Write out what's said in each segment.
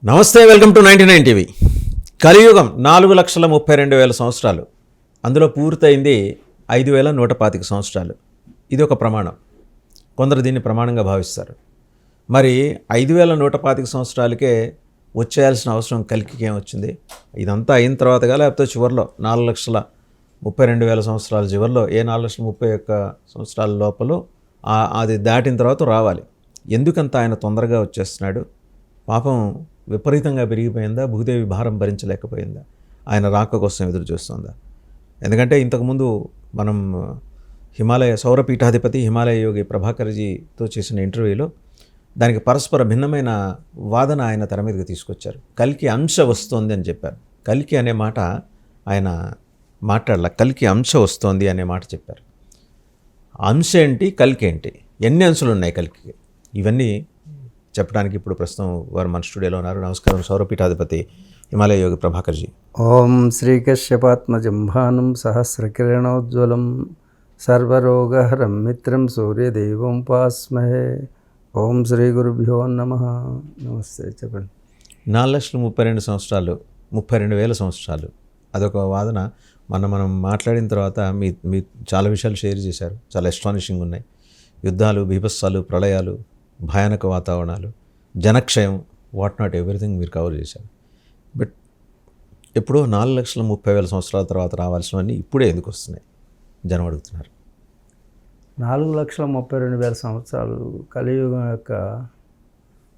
నమస్తే, welcome to 99 TV. కలియుగం 4,32,000 సంవత్సరాలు, అందులో పూర్తయింది 5,125 సంవత్సరాలు. ఇది ఒక ప్రమాణం. కొందరు దీన్ని ప్రమాణంగా భావిస్తారు. మరి 5,125 సంవత్సరాలకే వచ్చేయాల్సిన అవసరం కలికికి ఏమొచ్చింది? ఇదంతా అయిన తర్వాతగా, లేకపోతే చివరిలో 4,32,000 సంవత్సరాల చివరిలో, 4,31,000 సంవత్సరాల లోపల అది దాటిన తర్వాత రావాలి. ఎందుకంత ఆయన తొందరగా వచ్చేస్తున్నాడు? పాపం విపరీతంగా పెరిగిపోయిందా? భూదేవి భారం భరించలేకపోయిందా? ఆయన రాక కోసం ఎదురు చూస్తుందా? ఎందుకంటే ఇంతకుముందు మనం హిమాలయ సౌరపీఠాధిపతి హిమాలయ యోగి ప్రభాకర్జీతో చేసిన ఇంటర్వ్యూలో దానికి పరస్పర భిన్నమైన వాదన ఆయన తెర మీదకి తీసుకొచ్చారు. కల్కి అంశ వస్తోంది అని చెప్పారు. కల్కి అనే మాట ఆయన మాట్లాడాల. కల్కి అంశ వస్తోంది అనే మాట చెప్పారు. అంశ ఏంటి, కల్కి ఏంటి, ఎన్ని అంశాలు ఉన్నాయి కల్కి? ఇవన్నీ చెప్పడానికి ఇప్పుడు ప్రస్తుతం వారు మన స్టూడియోలో ఉన్నారు. నమస్కారం, సౌరపీఠాధిపతి హిమాలయ యోగి ప్రభాకర్జీ. ఓం శ్రీకశ్యపాత్మజంభానం సహస్రకిరణోజ్వలం సర్వరోగహరం మిత్రం సూర్యదేవం ఉపాస్మహే. ఓం శ్రీ గురుభ్యో నమః. నమస్తే. చెప్పండి. 4,32,000 సంవత్సరాలు, 32,000 సంవత్సరాలు, అదొక వాదన. మనం మాట్లాడిన తర్వాత మీ చాలా విషయాలు షేర్ చేశారు. చాలా ఎస్టానిషింగ్ ఉన్నాయి. యుద్ధాలు, బీభత్సాలు, ప్రళయాలు, భయానక వాతావరణాలు, జనక్షయం, వాట్ నాట్ ఎవ్రీథింగ్ మీరు కవర్ చేశారు. బట్ ఎప్పుడో 4,30,000 సంవత్సరాల తర్వాత రావాల్సినవన్నీ ఇప్పుడే ఎందుకు వస్తున్నాయి జనం అడుగుతున్నారు. 4,32,000 సంవత్సరాలు కలియుగం యొక్క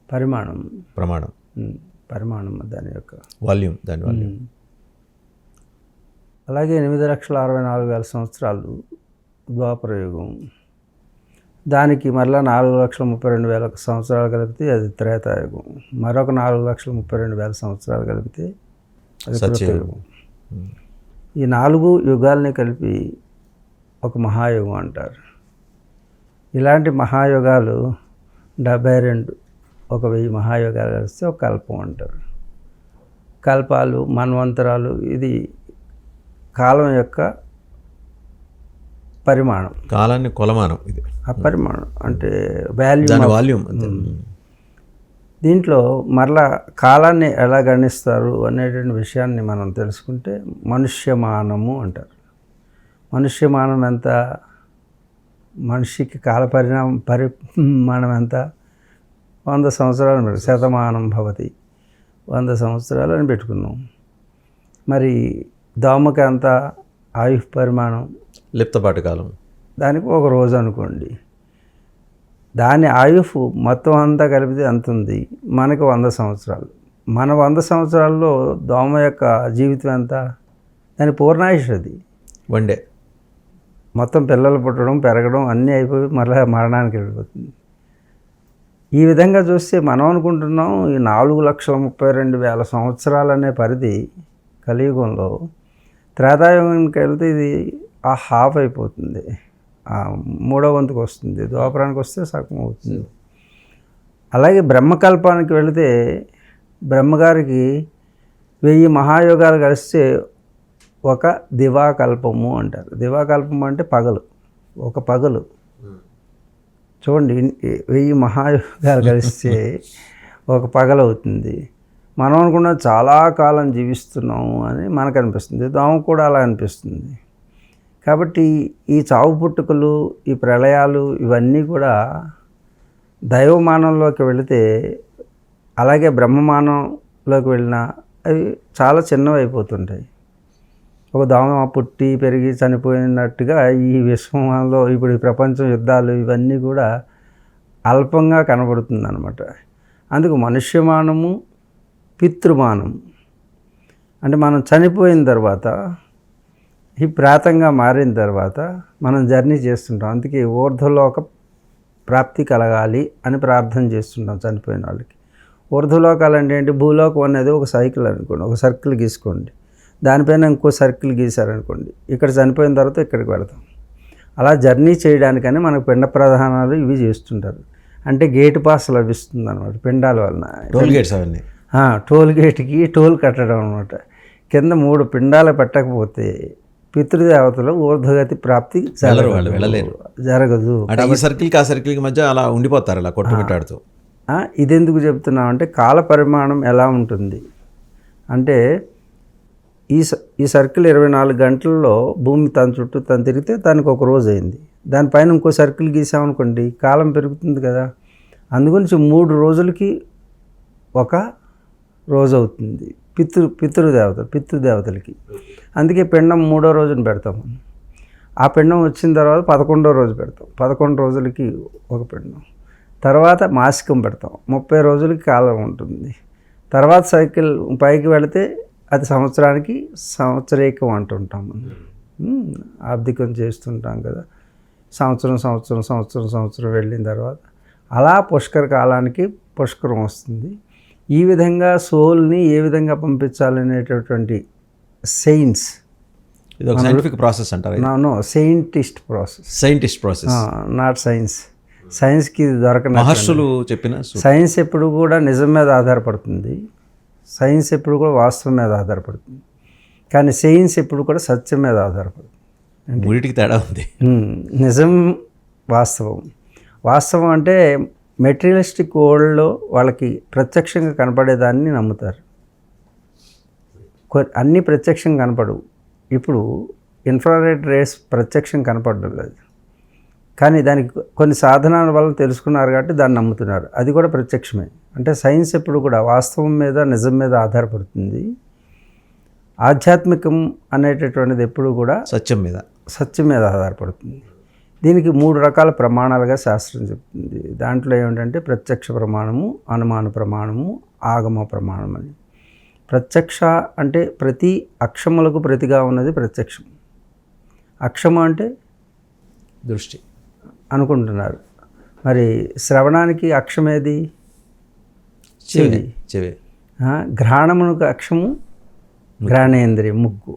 పరిమాణం దాని యొక్క వాల్యూమ్, దాని వాల్యూమ్. అలాగే 8,64,000 సంవత్సరాలు ద్వాపరయుగం. దానికి మరలా 4,32,000 సంవత్సరాలు కలిపితే అది త్రేతాయుగం. మరొక 4,32,000 సంవత్సరాలు కలిపితే అది కృతయుగం. ఈ 4 యుగాల్ని కలిపి ఒక మహాయుగం అంటారు. ఇలాంటి మహాయుగాలు 72, 1,000 మహాయుగాలు కలిస్తే ఒక కల్పం అంటారు. కల్పాలు, మన్వంతరాలు, ఇది కాలం యొక్క పరిమాణం, కాలాన్ని కొలమానం. ఇది అపరిమాణం అంటే వాల్యూమ్. దీంట్లో మరలా కాలాన్ని ఎలా గణిస్తారు అనేటువంటి విషయాన్ని మనం తెలుసుకుంటే మనుష్యమానము అంటారు. మనుష్యమానం ఎంత? మనిషికి కాల పరిమాణం ఎంత? 100 సంవత్సరాలు. శతమానం భవతి, 100 సంవత్సరాలు అని పెట్టుకున్నాం. మరి దోమకి అంత ఆయుష్ పరిమాణం, లిప్తపాటు కాలం, దానికి ఒక రోజు అనుకోండి. దాని ఆయుష్ మొత్తం అంతా కలిపితే ఎంత ఉంది? మనకు 100 సంవత్సరాలు. మన 100 సంవత్సరాల్లో దోమ యొక్క జీవితం ఎంత? దాని పూర్ణాయుష్ అది. వన్డే మొత్తం పిల్లలు పుట్టడం, పెరగడం అన్నీ అయిపోయి మరలా మరణానికి వెళ్ళిపోతుంది. ఈ విధంగా చూస్తే మనం అనుకుంటున్నాం ఈ 4,32,000 సంవత్సరాలు అనే పరిధి కలియుగంలో. త్రేతాయుగానికి వెళ్తే ఇది హాఫ్ అయిపోతుంది, 3వ వంతుకు వస్తుంది. ద్వాపరానికి వస్తే సగం అవుతుంది. అలాగే బ్రహ్మకల్పానికి వెళితే బ్రహ్మగారికి 1000 మహాయోగాలు కలిస్తే ఒక దివాకల్పము అంటారు. దివాకల్పం అంటే పగలు, ఒక పగలు. చూడండి, 1000 మహాయోగాలు కలిస్తే ఒక పగలు అవుతుంది. మనం అనుకున్న చాలా కాలం జీవిస్తున్నాము అని మనకు అనిపిస్తుంది. దోమ కూడా అలా అనిపిస్తుంది. కాబట్టి ఈ చావు పుట్టుకలు, ఈ ప్రళయాలు, ఇవన్నీ కూడా దైవమానంలోకి వెళితే, అలాగే బ్రహ్మమానంలోకి వెళ్ళినా అవి చాలా చిన్నవి అయిపోతుంటాయి. ఒక దోమ పుట్టి పెరిగి చనిపోయినట్టుగా ఈ విశ్వంలో ఇప్పుడు ఈ ప్రపంచం, యుద్ధాలు, ఇవన్నీ కూడా అల్పంగా కనబడుతుంది అన్నమాట. అందుకు మనుష్యమానము, పితృమానం అంటే మనం చనిపోయిన తర్వాత, ఈ ప్రేతంగా మారిన తర్వాత మనం జర్నీ చేస్తుంటాం. అందుకే ఊర్ధ్వలోక ప్రాప్తి కలగాలి అని ప్రార్థన చేస్తుంటాం చనిపోయిన వాళ్ళకి. ఊర్ధ్వలోకాలు అంటే ఏంటి? భూలోకం అనేది ఒక సైకిల్ అనుకోండి, ఒక సర్కిల్ గీసుకోండి. దానిపైన ఇంకో సర్కిల్ గీసారనుకోండి, ఇక్కడ చనిపోయిన తర్వాత ఇక్కడికి వెళతాం. అలా జర్నీ చేయడానికని మనకు పిండ ప్రధానాలు ఇవి చేస్తుంటారు. అంటే గేట్ పాస్ లభిస్తుంది అనమాట పిండాల వలన. టోల్ గేట్స్ అవన్నీ. టోల్ గేట్కి టోల్ కట్టడం అనమాట. కింద 3 పిండాలు పెట్టకపోతే పితృదేవతలు ఊర్ధ్వగతి ప్రాప్తి జరగదు. ఈ సర్కిల్కి ఆ సర్కిల్కి మధ్య అలా ఉండిపోతారు, అలా కొట్టుమిట్టాడుతూ. ఇదెందుకు చెప్తున్నాం అంటే కాల పరిమాణం ఎలా ఉంటుంది అంటే ఈ సర్కిల్ 24 గంటల్లో భూమి తన చుట్టూ తను తిరిగితే దానికి ఒక రోజు అయింది. దానిపైన ఇంకో సర్కిల్ గీసామనుకోండి కాలం పెరుగుతుంది కదా. అందుగురించి 3 రోజులకి ఒక రోజు అవుతుంది పితృదేవతలకి. అందుకే పిండం 3వ రోజున పెడతాం. ఆ పిండం వచ్చిన తర్వాత 11వ రోజు పెడతాం. 11 రోజులకి ఒక పిండం. తర్వాత మాసికం పెడతాం. 30 రోజులకి కాలం ఉంటుంది. తర్వాత సైకిల్ పైకి వెళితే అది సంవత్సరానికి సంవత్సరీకం అంటుంటాం. ఆబ్దికం చేస్తుంటాం కదా. సంవత్సరం వెళ్ళిన తర్వాత అలా పుష్కర కాలానికి పుష్కరం వస్తుంది. ఈ విధంగా సోల్ని ఏ విధంగా పంపించాలనేటటువంటి సైన్స్, ఇది ఒక సైంటిఫిక్ ప్రాసెస్ అంటారు. No scientist process not science. సైన్స్కి ఇది దొరకని మహర్షులు చెప్పిన సైన్స్ ఎప్పుడు కూడా నిజం మీద ఆధారపడుతుంది. సైన్స్ ఎప్పుడు కూడా వాస్తవం మీద ఆధారపడుతుంది. కానీ సైన్స్ ఎప్పుడు కూడా సత్యం మీద ఆధారపడుతుంది. మూడిటికి తేడా ఉంది. నిజం వాస్తవం అంటే మెటీరియలిస్టిక్ వరల్డ్లో వాళ్ళకి ప్రత్యక్షంగా కనపడేదాన్ని నమ్ముతారు. అన్నీ ప్రత్యక్షంగా కనపడవు. ఇప్పుడు ఇన్ఫ్రారెడ్ రేస్ ప్రత్యక్షం కనపడడం లేదు, కానీ దానికి కొన్ని సాధనాల వల్ల తెలుసుకున్నారు కాబట్టి దాన్ని నమ్ముతున్నారు. అది కూడా ప్రత్యక్షమే. అంటే సైన్స్ ఎప్పుడు కూడా వాస్తవం మీద నిజం మీద ఆధారపడుతుంది. ఆధ్యాత్మికం అనేటటువంటిది ఎప్పుడు కూడా సత్యం మీద ఆధారపడుతుంది. దీనికి 3 రకాల ప్రమాణాలుగా శాస్త్రం చెప్తుంది. దాంట్లో ఏమిటంటే ప్రత్యక్ష ప్రమాణము, అనుమాన ప్రమాణము, ఆగమ ప్రమాణం అని. ప్రత్యక్ష అంటే ప్రతి అక్షములకు ప్రతిగా ఉన్నది ప్రత్యక్షం. అక్షము అంటే దృష్టి అనుకుంటున్నారు. మరి శ్రవణానికి అక్షమేది? చెవి. ఘ్రాణమునకు అక్షము ఘ్రాణేంద్రియం ముక్కు.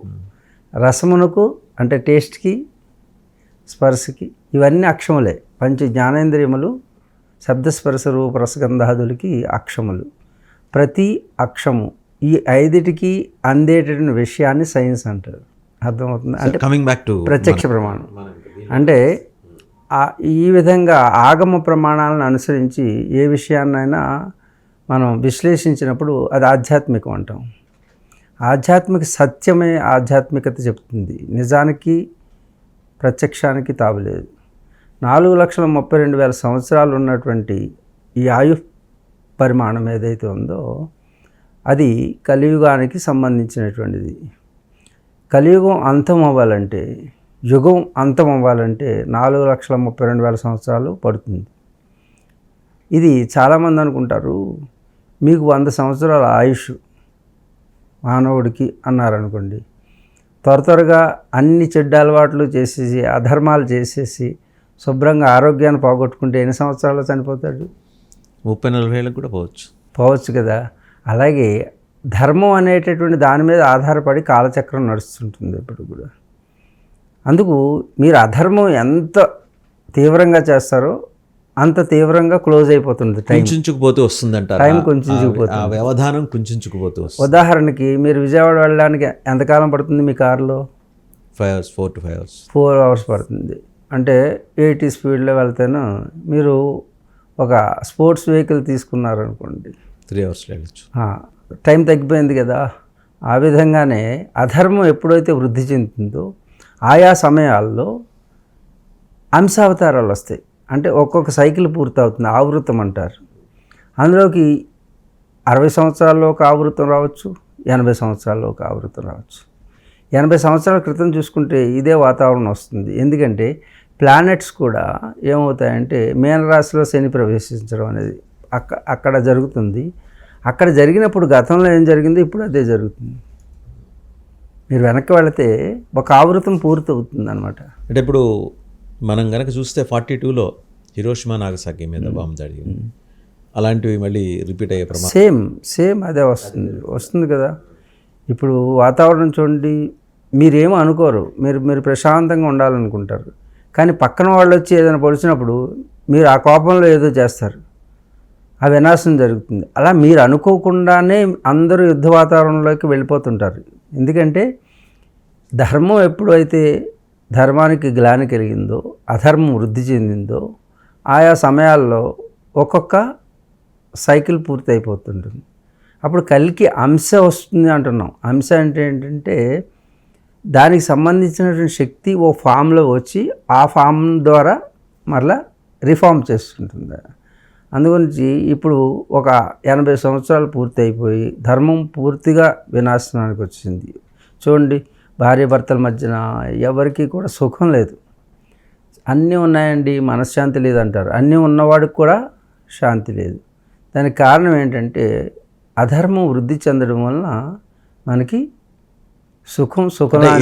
రసమునకు అంటే టేస్ట్కి స్పర్శకి ఇవన్నీ అక్షములే. పంచ జ్ఞానేంద్రియములు శబ్దస్పర్శ రూప రసగంధాదులకి అక్షములు. ప్రతి అక్షము ఈ 5టికి అందేటటువంటి విషయాన్ని సైన్స్ అంటారు. అర్థమవుతుంది? అంటే కమింగ్ బ్యాక్ టు ప్రత్యక్ష ప్రమాణం అంటే ఈ విధంగా ఆగమ ప్రమాణాలను అనుసరించి ఏ విషయాన్నైనా మనం విశ్లేషించినప్పుడు అది ఆధ్యాత్మికం అంటాం. ఆధ్యాత్మిక సత్యమే ఆధ్యాత్మికత చెప్తుంది. నిజానికి ప్రత్యక్షానికి తావులేదు. 4,32,000 సంవత్సరాలు ఉన్నటువంటి ఈ ఆయు పరిమాణం ఏదైతే ఉందో అది కలియుగానికి సంబంధించినటువంటిది. కలియుగం అంతం అవ్వాలంటే, యుగం అంతం అవ్వాలంటే 4,32,000 సంవత్సరాలు పడుతుంది. ఇది చాలామంది అనుకుంటారు మీకు 100 సంవత్సరాల ఆయుష్ మానవుడికి అన్నారనుకోండి, త్వరగా అన్ని చెడ్డ అలవాట్లు చేసేసి అధర్మాలు చేసేసి శుభ్రంగా ఆరోగ్యాన్ని పోగొట్టుకుంటే ఎన్ని సంవత్సరాలు చనిపోతాడు? 30-40 ఏళ్ళకి కూడా పోవచ్చు కదా. అలాగే ధర్మం అనేటటువంటి దాని మీద ఆధారపడి కాలచక్రం నడుస్తుంటుంది ఎప్పుడు కూడా. అందుకు మీరు అధర్మం ఎంత తీవ్రంగా చేస్తారో అంత తీవ్రంగా క్లోజ్ అయిపోతుంది. కుంచుకుపోతూ వస్తుందంటారు. టైం కుంచుకుపోతుంది, వ్యవధానం కుంచుకుపోతూ వస్తుంది. ఉదాహరణకి మీరు విజయవాడ వెళ్ళడానికి ఎంతకాలం పడుతుంది మీ కారులో? 5 hours, 4 to 5 hours. 4 hours పడుతుంది. అంటే 80 స్పీడ్లో వెళ్తేనో మీరు ఒక స్పోర్ట్స్ వెహికల్ తీసుకున్నారనుకోండి 3 hours వెళ్ళచ్చు. టైం తగ్గిపోయింది కదా. ఆ విధంగానే అధర్మం ఎప్పుడైతే వృద్ధి చెందుతుందో ఆయా సమయాల్లో అంశావతారాలు వస్తాయి. అంటే ఒక్కొక్క సైకిల్ పూర్తవుతుంది, ఆవృతం అంటారు. అందులోకి 60 సంవత్సరాల్లో ఒక ఆవృతం రావచ్చు, 80 సంవత్సరాల్లో ఒక ఆవృతం రావచ్చు. 80 సంవత్సరాల క్రితం చూసుకుంటే ఇదే వాతావరణం వస్తుంది. ఎందుకంటే ప్లానెట్స్ కూడా ఏమవుతాయంటే మీనరాశిలో శని ప్రవేశించడం అనేది అక్కడ జరుగుతుంది. అక్కడ జరిగినప్పుడు గతంలో ఏం జరిగిందో ఇప్పుడు అదే జరుగుతుంది. మీరు వెనక్కి వెళితే ఒక ఆవృతం పూర్తవుతుంది అనమాట. అంటే ఇప్పుడు మనం కనుక చూస్తే 42లో హిరోషిమా నాగసాకి మీద బాంబు దాడి, అలాంటివి మళ్ళీ రిపీట్ అయ్యే ప్రమాదం సేమ్ అదే వస్తుంది కదా. ఇప్పుడు వాతావరణం చూడండి, మీరేమో అనుకోరు, మీరు ప్రశాంతంగా ఉండాలనుకుంటారు, కానీ పక్కన వాళ్ళు వచ్చి ఏదైనా పొడిచినప్పుడు మీరు ఆ కోపంలో ఏదో చేస్తారు, ఆ వినాశం జరుగుతుంది. అలా మీరు అనుకోకుండానే అందరూ యుద్ధ వాతావరణంలోకి వెళ్ళిపోతుంటారు. ఎందుకంటే ధర్మం ఎప్పుడైతే ధర్మానికి గ్లాని కలిగిందో, అధర్మం వృద్ధి చెందిందో, ఆయా సమయాల్లో ఒక్కొక్క సైకిల్ పూర్తి అయిపోతుంటుంది. అప్పుడు కలికి అంశ వస్తుంది అంటున్నాం. అంశ అంటే ఏంటంటే దానికి సంబంధించినటువంటి శక్తి ఓ ఫామ్లో వచ్చి ఆ ఫామ్ ద్వారా మరలా రిఫార్మ్ చేస్తుంటుంది. అందుగురించి ఇప్పుడు ఒక 80 సంవత్సరాలు పూర్తి అయిపోయి ధర్మం పూర్తిగా వినాశనానికి వచ్చింది. చూడండి, భార్యాభర్తల మధ్యన ఎవరికి కూడా సుఖం లేదు. అన్నీ ఉన్నాయండి, మనశ్శాంతి లేదంటారు. అన్నీ ఉన్నవాడికి కూడా శాంతి లేదు. దానికి కారణం ఏంటంటే అధర్మం వృద్ధి చెందడం వలన మనకి సుఖం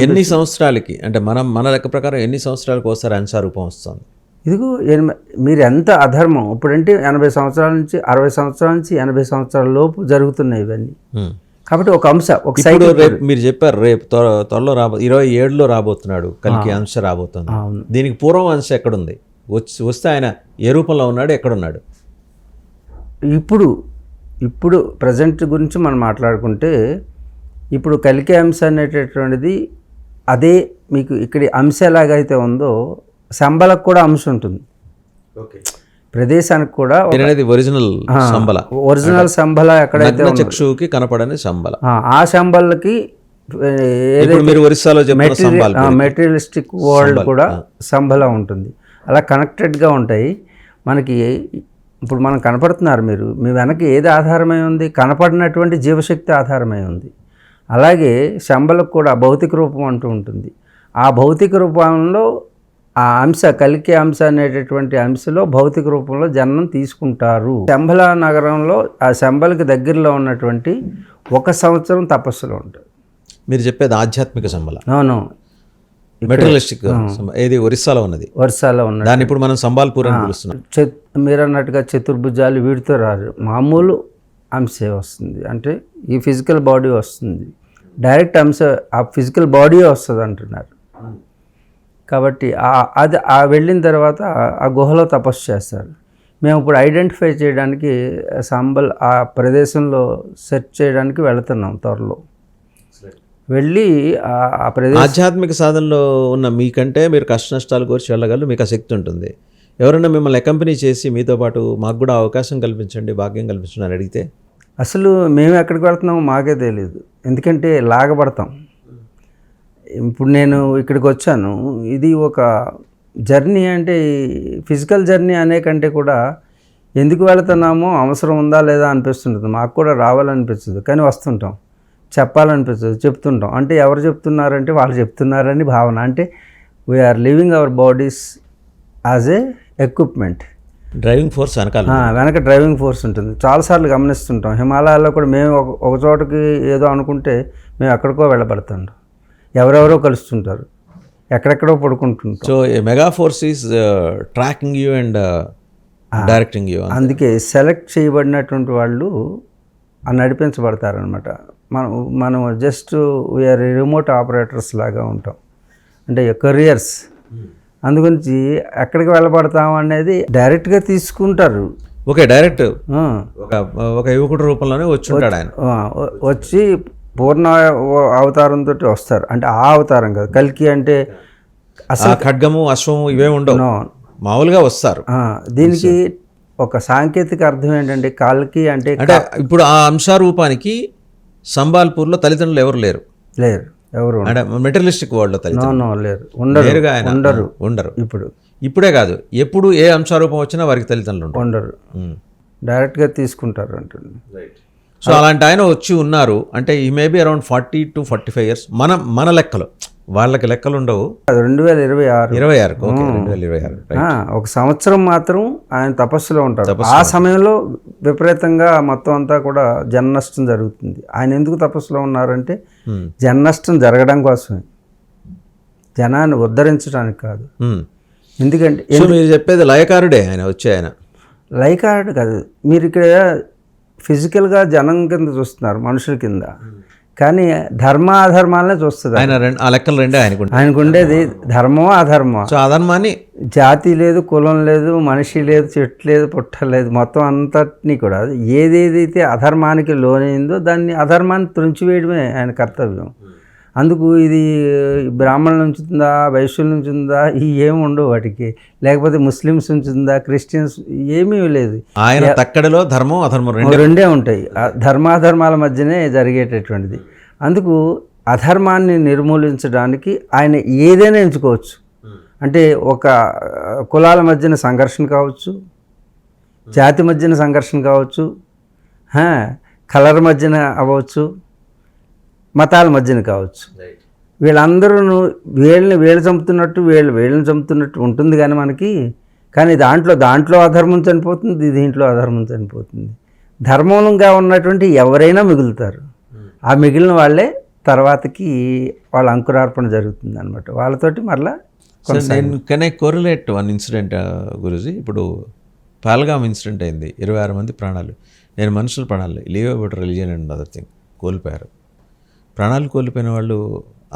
ఎన్ని సంవత్సరాలకి అంటే మన లెక్క ప్రకారం ఎన్ని సంవత్సరాలకు ఒకసారి అంశారూపం వస్తుంది? ఇదిగో మీరు ఎంత అధర్మం ఇప్పుడంటే 80 సంవత్సరాల నుంచి 60 సంవత్సరాల నుంచి 80 సంవత్సరాల లోపు జరుగుతున్నాయి ఇవన్నీ. కాబట్టి ఒక అంశ ఒక సైకిల్. రేపు మీరు చెప్పారు రేపు త్వరలో 27లో రాబోతున్నాడు కలికి అంశ రాబోతుంది. దీనికి పూర్వం అంశ ఎక్కడుంది? వస్తే ఆయన ఏ రూపంలో ఉన్నాడు, ఎక్కడున్నాడు? ఇప్పుడు ప్రజెంట్ గురించి మనం మాట్లాడుకుంటే ఇప్పుడు కలికి అంశ అనేటటువంటిది అదే మీకు ఇక్కడ అంశ ఎలాగైతే ఉందో శంబలకు కూడా అంశ ఉంటుంది. ప్రదేశానికి కూడా ఒరిజినల్ శంబల ఎక్కడైతే చక్షువుకి కనపడని శంబల, ఆ శంబలకి మీరు ఒరిస్సాలో మెటీరియలిస్టిక్ వరల్డ్ కూడా శంబల ఉంటుంది. అలా కనెక్టెడ్గా ఉంటాయి. మనకి ఇప్పుడు మనం కనపడుతున్నారు, మీ వెనక ఏది ఆధారమై ఉంది? కనపడినటువంటి జీవశక్తి ఆధారమై ఉంది. అలాగే శంబలకు కూడా భౌతిక రూపం అంటూ ఉంటుంది. ఆ భౌతిక రూపంలో ఆ అంశ కలికి అంశ అనేటటువంటి అంశలో భౌతిక రూపంలో జన్మం తీసుకుంటారు. శంబల నగరంలో ఆ శంబలకి దగ్గరలో ఉన్నటువంటి 1 సంవత్సరం తపస్సులో ఉంటుంది. మీరు చెప్పేది ఆధ్యాత్మిక శంబల? అవును, మెటీరియలిస్టిక్ ఏది ఒరిస్సాలో ఉన్నది. ఒరిస్సాలో ఉన్నది. దాన్ని ఇప్పుడు మనం సంబాల్పూర్ అని పిలుస్తున్నాం. మీరు అన్నట్టుగా చతుర్భుజాలు వీటితో రాదు, మామూలు అంశే వస్తుంది. అంటే ఈ ఫిజికల్ బాడీ వస్తుంది, డైరెక్ట్ అంశ ఆ ఫిజికల్ బాడీ వస్తుంది అంటున్నారు. కాబట్టి అది వెళ్ళిన తర్వాత ఆ గుహలో తపస్సు చేస్తారు. మేము ఇప్పుడు ఐడెంటిఫై చేయడానికి సంబల్ ఆ ప్రదేశంలో సెర్చ్ చేయడానికి వెళుతున్నాం త్వరలో. వెళ్ళి ఆ ప్రదేశం ఆధ్యాత్మిక సాధనలో ఉన్న మీకంటే మీరు కష్ట నష్టాలు కోర్చి వెళ్ళగలరు, మీకు ఆ శక్తి ఉంటుంది. ఎవరైనా మిమ్మల్ని అకంపెనీ చేసి మీతో పాటు మాకు కూడా అవకాశం కల్పించండి, భాగ్యం కల్పించండి అని అడిగితే అసలు మేము ఎక్కడికి వెళ్తున్నామో మాకే తెలియదు. ఎందుకంటే లాగబడతాం. ఇప్పుడు నేను ఇక్కడికి వచ్చాను, ఇది ఒక జర్నీ. అంటే ఫిజికల్ జర్నీ అనే కంటే కూడా ఎందుకు వెళుతున్నామో అవసరం ఉందా లేదా అనిపిస్తుంటుంది. మాకు కూడా రావాలనిపిస్తుంది, కానీ వస్తుంటాం. చెప్పాలనిపిస్తుంది, చెప్తుంటాం. అంటే ఎవరు చెప్తున్నారంటే వాళ్ళు చెప్తున్నారని భావన. అంటే we're living our bodies as a equipment. Driving force వెనక డ్రైవింగ్ ఫోర్స్ ఉంటుంది. చాలాసార్లు గమనిస్తుంటాం. హిమాలయాల్లో కూడా మేము ఒక చోటకి ఏదో అనుకుంటే మేము ఎక్కడికో వెళ్ళబడుతుంటాం. ఎవరెవరో కలుస్తుంటారు, ఎక్కడెక్కడో పడుకుంటుంటాం. So mega force is tracking you and directing you. అందుకే సెలెక్ట్ చేయబడినటువంటి వాళ్ళు నడిపించబడతారనమాట. మనం జస్ట్ వీఆర్ రిమోట్ ఆపరేటర్స్ లాగా ఉంటాం, అంటే కెరియర్స్. అందుగురించి ఎక్కడికి వెళ్ళబడతాం అనేది డైరెక్ట్గా తీసుకుంటారు. ఓకే, డైరెక్ట్ ఒక యువకుడు రూపంలోనే వచ్చి ఉంటాడు ఆయన. వచ్చి పూర్ణ అవతారంతో వస్తారు. అంటే ఆ అవతారం కాదు, కల్కి అంటే అసలు ఖడ్గము అశ్వము ఇవే ఉండవు, మామూలుగా వస్తారు. దీనికి ఒక సాంకేతిక అర్థం ఏంటంటే కల్కి అంటే ఇప్పుడు ఆ అంశారూపానికి సంబాల్పూర్లో తల్లిదండ్రులు ఎవరు లేరు ఎవరు అంటే మెటీరియలిస్టిక్ వరల్డ్లో తల్లిదండ్రులు లేరు, ఉండరు. ఇప్పుడే కాదు, ఎప్పుడు ఏ అంశారూపం వచ్చినా వారికి తల్లిదండ్రులు ఉండరు, డైరెక్ట్గా తీసుకుంటారు అంటుంది. సో అలాంటి ఆయన వచ్చి ఉన్నారు అంటే ఈ మేబీ అరౌండ్ 40 to 45 years. మన లెక్కలు, వాళ్ళకి లెక్కలు ఉండవు. 2026 ఒక సంవత్సరం మాత్రం ఆయన తపస్సులో ఉంటారు. ఆ సమయంలో విపరీతంగా మొత్తం అంతా కూడా జన నష్టం జరుగుతుంది. ఆయన ఎందుకు తపస్సులో ఉన్నారంటే జన నష్టం జరగడం కోసమే, జనాన్ని ఉద్ధరించడానికి కాదు. ఎందుకంటే మీరు చెప్పేది లయకారుడే ఆయన, వచ్చే ఆయన లయకారుడు కాదు. మీరు ఇక్కడ ఫిజికల్గా జనం కింద చూస్తున్నారు, మనుషుల కింద, కానీ ధర్మ అధర్మాలనే చూస్తుంది ఆయన. ఆ లెక్కలు రెండే ఆయనకు ఉండేది, ధర్మమో అధర్మమో. సో అధర్మాన్ని జాతి లేదు, కులం లేదు, మనిషి లేదు, చెట్టు లేదు, పుట్ట లేదు, మొత్తం అంతటినీ కూడా ఏదేదైతే అధర్మానికి లోనైందో దాన్ని అధర్మాన్ని త్రుంచివేయడమే ఆయన కర్తవ్యం. అందుకు ఇది బ్రాహ్మణుల నుంచి ఉందా, వైశ్యుల నుంచి ఉందా, ఈ ఏమి ఉండవు వాటికి. లేకపోతే ముస్లిమ్స్ నుంచి ఉందా, క్రిస్టియన్స్, ఏమీ లేదు. ఆయన తక్కడిలో ధర్మం అధర్మం రెండే ఉంటాయి. ధర్మాధర్మాల మధ్యనే జరిగేటటువంటిది. అందుకు అధర్మాన్ని నిర్మూలించడానికి ఆయన ఏదైనా ఎంచుకోవచ్చు. అంటే ఒక కులాల మధ్యన సంఘర్షణ కావచ్చు, జాతి మధ్యన సంఘర్షణ కావచ్చు, కలర్ మధ్యన అవ్వచ్చు, మతాల మధ్యన కావచ్చు. వీళ్ళందరూ వీళ్ళు చంపుతున్నట్టు వీళ్ళని చంపుతున్నట్టు ఉంటుంది కానీ మనకి. కానీ దాంట్లో అధర్మం చనిపోతుంది, దీంట్లో అధర్మం చనిపోతుంది. ధర్మంగా ఉన్నటువంటి ఎవరైనా మిగులుతారు. ఆ మిగిలిన వాళ్ళే తర్వాతకి వాళ్ళ అంకురార్పణ జరుగుతుంది అనమాట. వాళ్ళతోటి మరలా నేను can I correlate one incident Guruji. ఇప్పుడు పహల్గామ్ ఇన్సిడెంట్ అయింది, 26 మంది ప్రాణాలు. నేను మనుషుల ప్రాణాలు leave about religion and other thing కోల్పోయారు. ప్రాణాలు కోల్పోయిన వాళ్ళు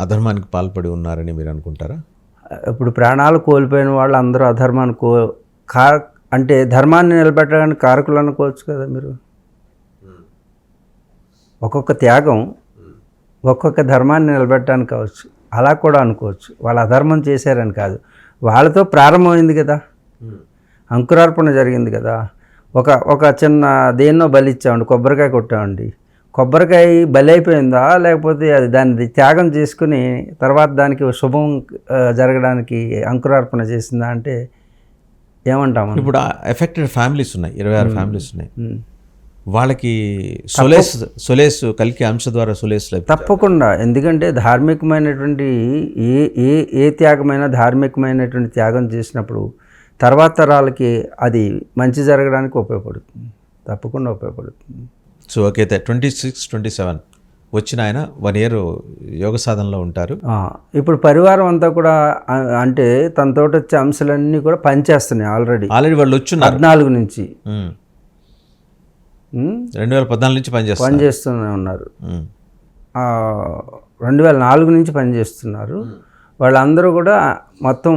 అధర్మానికి పాల్పడి ఉన్నారని మీరు అనుకుంటారా? ఇప్పుడు ప్రాణాలు కోల్పోయిన వాళ్ళు అందరూ అధర్మాన్ని అంటే ధర్మాన్ని నిలబెట్టడానికి కారకులు అనుకోవచ్చు కదా మీరు. ఒక్కొక్క త్యాగం ఒక్కొక్క ధర్మాన్ని నిలబెట్టడానికి కావచ్చు, అలా కూడా అనుకోవచ్చు. వాళ్ళు అధర్మం చేశారని కాదు, వాళ్ళతో ప్రారంభమైంది కదా, అంకురార్పణ జరిగింది కదా. ఒక చిన్న దేన్నో బలిచ్చామండి, కొబ్బరికాయ కొట్టామండి. కొబ్బరికాయ బలి అయిపోయిందా, లేకపోతే అది దాన్ని త్యాగం చేసుకుని తర్వాత దానికి శుభం జరగడానికి అంకురార్పణ చేసిందా అంటే ఏమంటాము? ఇప్పుడు ఎఫెక్టెడ్ ఫ్యామిలీస్ ఉన్నాయి, 26 ఫ్యామిలీస్ ఉన్నాయి. వాళ్ళకి సొలేస్ కల్కి అంశ ద్వారా సొలేస్ తప్పకుండా. ఎందుకంటే ధార్మికమైనటువంటి ఏ త్యాగమైనా ధార్మికమైనటువంటి త్యాగం చేసినప్పుడు తర్వాత తరాలకి అది మంచి జరగడానికి ఉపయోగపడుతుంది, తప్పకుండా ఉపయోగపడుతుంది. సో ఓకే, 26, 27 వచ్చిన ఆయన 1 year యోగ సాధనలో ఉంటారు. ఇప్పుడు పరివారం అంతా కూడా అంటే తనతో వచ్చే అంశాలన్నీ కూడా పనిచేస్తున్నాయి. ఆల్రెడీ వాళ్ళు వచ్చున్నారు 14 నుంచి 2014 నుంచి పనిచేస్తూనే ఉన్నారు. 2004 నుంచి పనిచేస్తున్నారు. వాళ్ళందరూ కూడా మొత్తం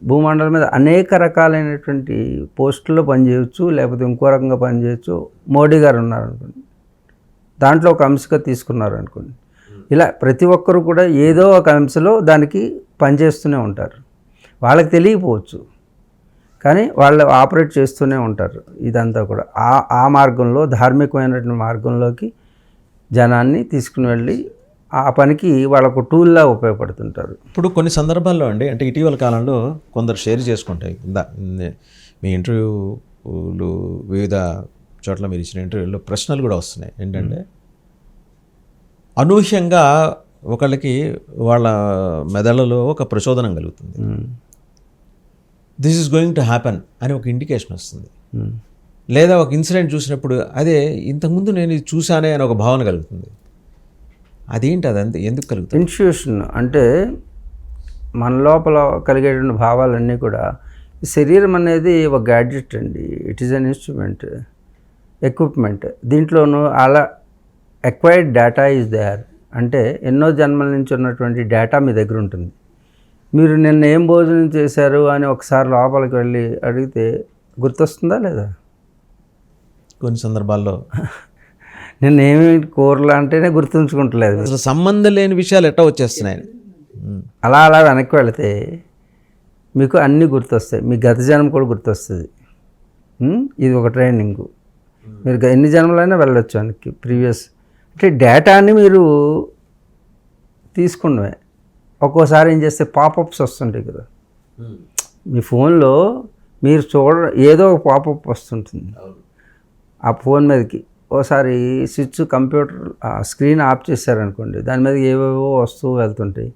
భూమండలం మీద అనేక రకాలైనటువంటి పోస్టుల్లో పనిచేయవచ్చు, లేకపోతే ఇంకో రకంగా పనిచేయచ్చు. మోడీ గారు ఉన్నారు అనుకోండి, దాంట్లో ఒక అంశగా తీసుకున్నారు అనుకోండి. ఇలా ప్రతి ఒక్కరు కూడా ఏదో ఒక అంశలో దానికి పనిచేస్తూనే ఉంటారు. వాళ్ళకి తెలియకపోవచ్చు, కానీ వాళ్ళు ఆపరేట్ చేస్తూనే ఉంటారు. ఇదంతా కూడా ఆ మార్గంలో, ధార్మికమైనటువంటి మార్గంలోకి జనాన్ని తీసుకుని వెళ్ళి ఆ పనికి వాళ్ళకు టూల్లా ఉపయోగపడుతుంటారు. ఇప్పుడు కొన్ని సందర్భాల్లో అండి, అంటే ఇటీవల కాలంలో కొందరు షేర్ చేసుకుంటాయి. మీ ఇంటర్వ్యూలు వివిధ చోట్ల మీరు ఇచ్చిన ఇంటర్వ్యూలో ప్రశ్నలు కూడా వస్తున్నాయి. ఏంటంటే అనూహ్యంగా ఒకళ్ళకి వాళ్ళ మెదడులో ఒక ప్రచోదనం కలుగుతుంది, this is going to happen అని ఒక ఇండికేషన్ వస్తుంది. లేదా ఒక ఇన్సిడెంట్ చూసినప్పుడు అదే ఇంతకుముందు నేను ఇది చూశానే అని ఒక భావన కలుగుతుంది. అదేంటి, అదంతా ఎందుకు కలుగుతుంది? ఇన్స్టిట్యూషన్ అంటే మన లోపల కలిగేటువంటి భావాలన్నీ కూడా, శరీరం అనేది ఒక గ్యాడ్జెట్ అండి. It is an instrument, equipment. దీంట్లోనూ అలా ఎక్వైర్డ్ డేటా ఈజ్ దేర్. అంటే ఎన్నో జన్మల నుంచి ఉన్నటువంటి డేటా మీ దగ్గర ఉంటుంది. మీరు నిన్న ఏం భోజనం చేశారు అని ఒకసారి లోపలికి వెళ్ళి అడిగితే గుర్తొస్తుందా లేదా? కొన్ని సందర్భాల్లో నిన్న ఏమి కూరలు అంటేనే గుర్తుంచుకుంటలేదు. అసలు సంబంధం లేని విషయాలు ఎట్టా వచ్చేస్తున్నాయి. అలా వెనక్కి వెళితే మీకు అన్నీ గుర్తొస్తాయి. మీ గత జన్మ కూడా గుర్తొస్తుంది. ఇది ఒక ట్రైనింగ్. మీరు ఎన్ని జన్మలైనా వెళ్ళొచ్చు వెనక్కి, ప్రీవియస్. అంటే డేటాని మీరు తీసుకున్నవే. ఒక్కోసారి ఏం చేస్తే పాపప్స్ వస్తుంటాయి కదా మీ ఫోన్లో, మీరు ఏదో ఒక పాపప్ వస్తుంటుంది ఆ ఫోన్ మీదకి. ఓసారి స్విచ్ కంప్యూటర్ స్క్రీన్ ఆఫ్ చేశారనుకోండి, దాని మీద ఏవేవో వస్తూ వెళ్తుంటాయి.